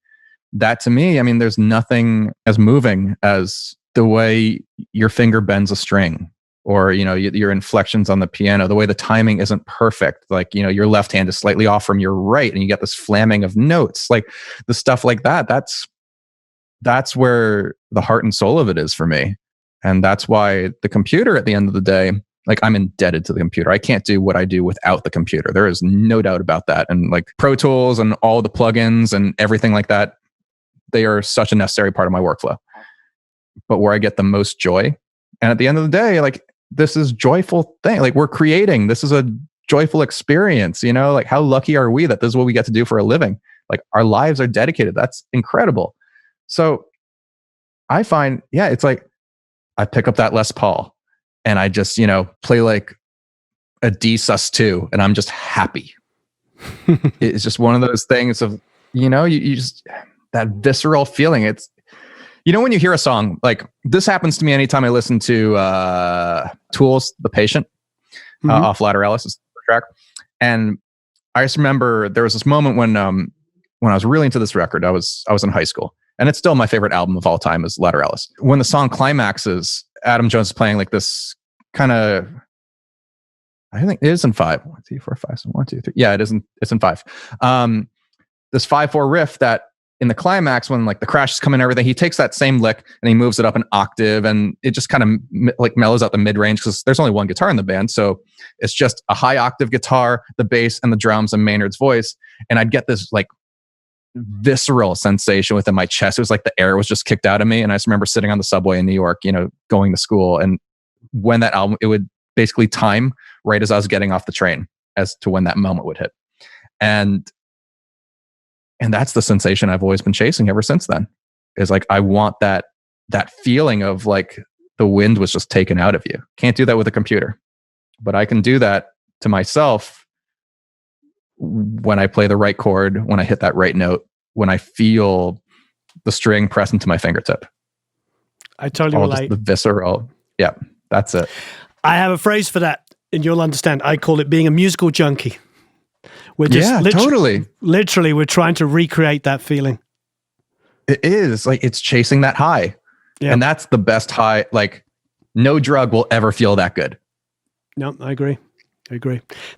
B: that to me, there's nothing as moving as the way your finger bends a string, or, your inflections on the piano, the way the timing isn't perfect. Your left hand is slightly off from your right and you get this flamming of notes, the stuff like that. That's where the heart and soul of it is for me. And that's why the computer, at the end of the day, I'm indebted to the computer. I can't do what I do without the computer. There is no doubt about that. And Pro Tools and all the plugins and everything like that, they are such a necessary part of my workflow. But where I get the most joy, and at the end of the day, this is joyful thing. We're creating, this is a joyful experience, how lucky are we that this is what we get to do for a living? Our lives are dedicated. That's incredible. So I find, it's I pick up that Les Paul and I just, play a D sus2 and I'm just happy. It's just one of those things of, you just, that visceral feeling. It's, when you hear a song, this happens to me anytime I listen to Tool's The Patient off Lateralis' track. And I just remember there was this moment when I was really into this record. I was in high school. And it's still my favorite album of all time is Lateralis. When the song climaxes, Adam Jones is playing this kind of, I think it is in 5. 1, 2, 4, 5, 1, 2, 3. Yeah, it isn't. It's in 5. This 5/4 riff that in the climax, when the crash is coming and everything, he takes that same lick and he moves it up an octave, and it just kind of mellows out the mid range because there's only one guitar in the band, so it's just a high octave guitar, the bass, and the drums, and Maynard's voice, and I'd get this visceral sensation within my chest. It was like the air was just kicked out of me. And I just remember sitting on the subway in New York, going to school. And when that album, it would basically time right as I was getting off the train as to when that moment would hit. And that's the sensation I've always been chasing ever since then, is I want that feeling of the wind was just taken out of you. Can't do that with a computer, but I can do that to myself when I play the right chord, when I hit that right note, when I feel the string press into my fingertip.
A: I totally relate.
B: The visceral. Yeah, that's it.
A: I have a phrase for that, and you'll understand. I call it being a musical junkie. We're just literally, we're trying to recreate that feeling.
B: It is it's chasing that high. Yeah. And that's the best high. No drug will ever feel that good.
A: No, I agree.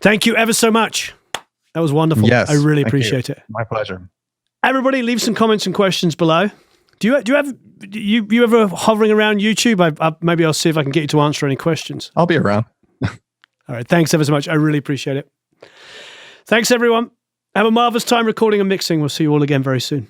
A: Thank you ever so much. That was wonderful.
B: Yes,
A: I really appreciate it.
B: My pleasure.
A: Everybody, leave some comments and questions below. Do you ever hovering around YouTube? Maybe I'll see if I can get you to answer any questions.
B: I'll be around.
A: All right. Thanks ever so much. I really appreciate it. Thanks, everyone. Have a marvelous time recording and mixing. We'll see you all again very soon.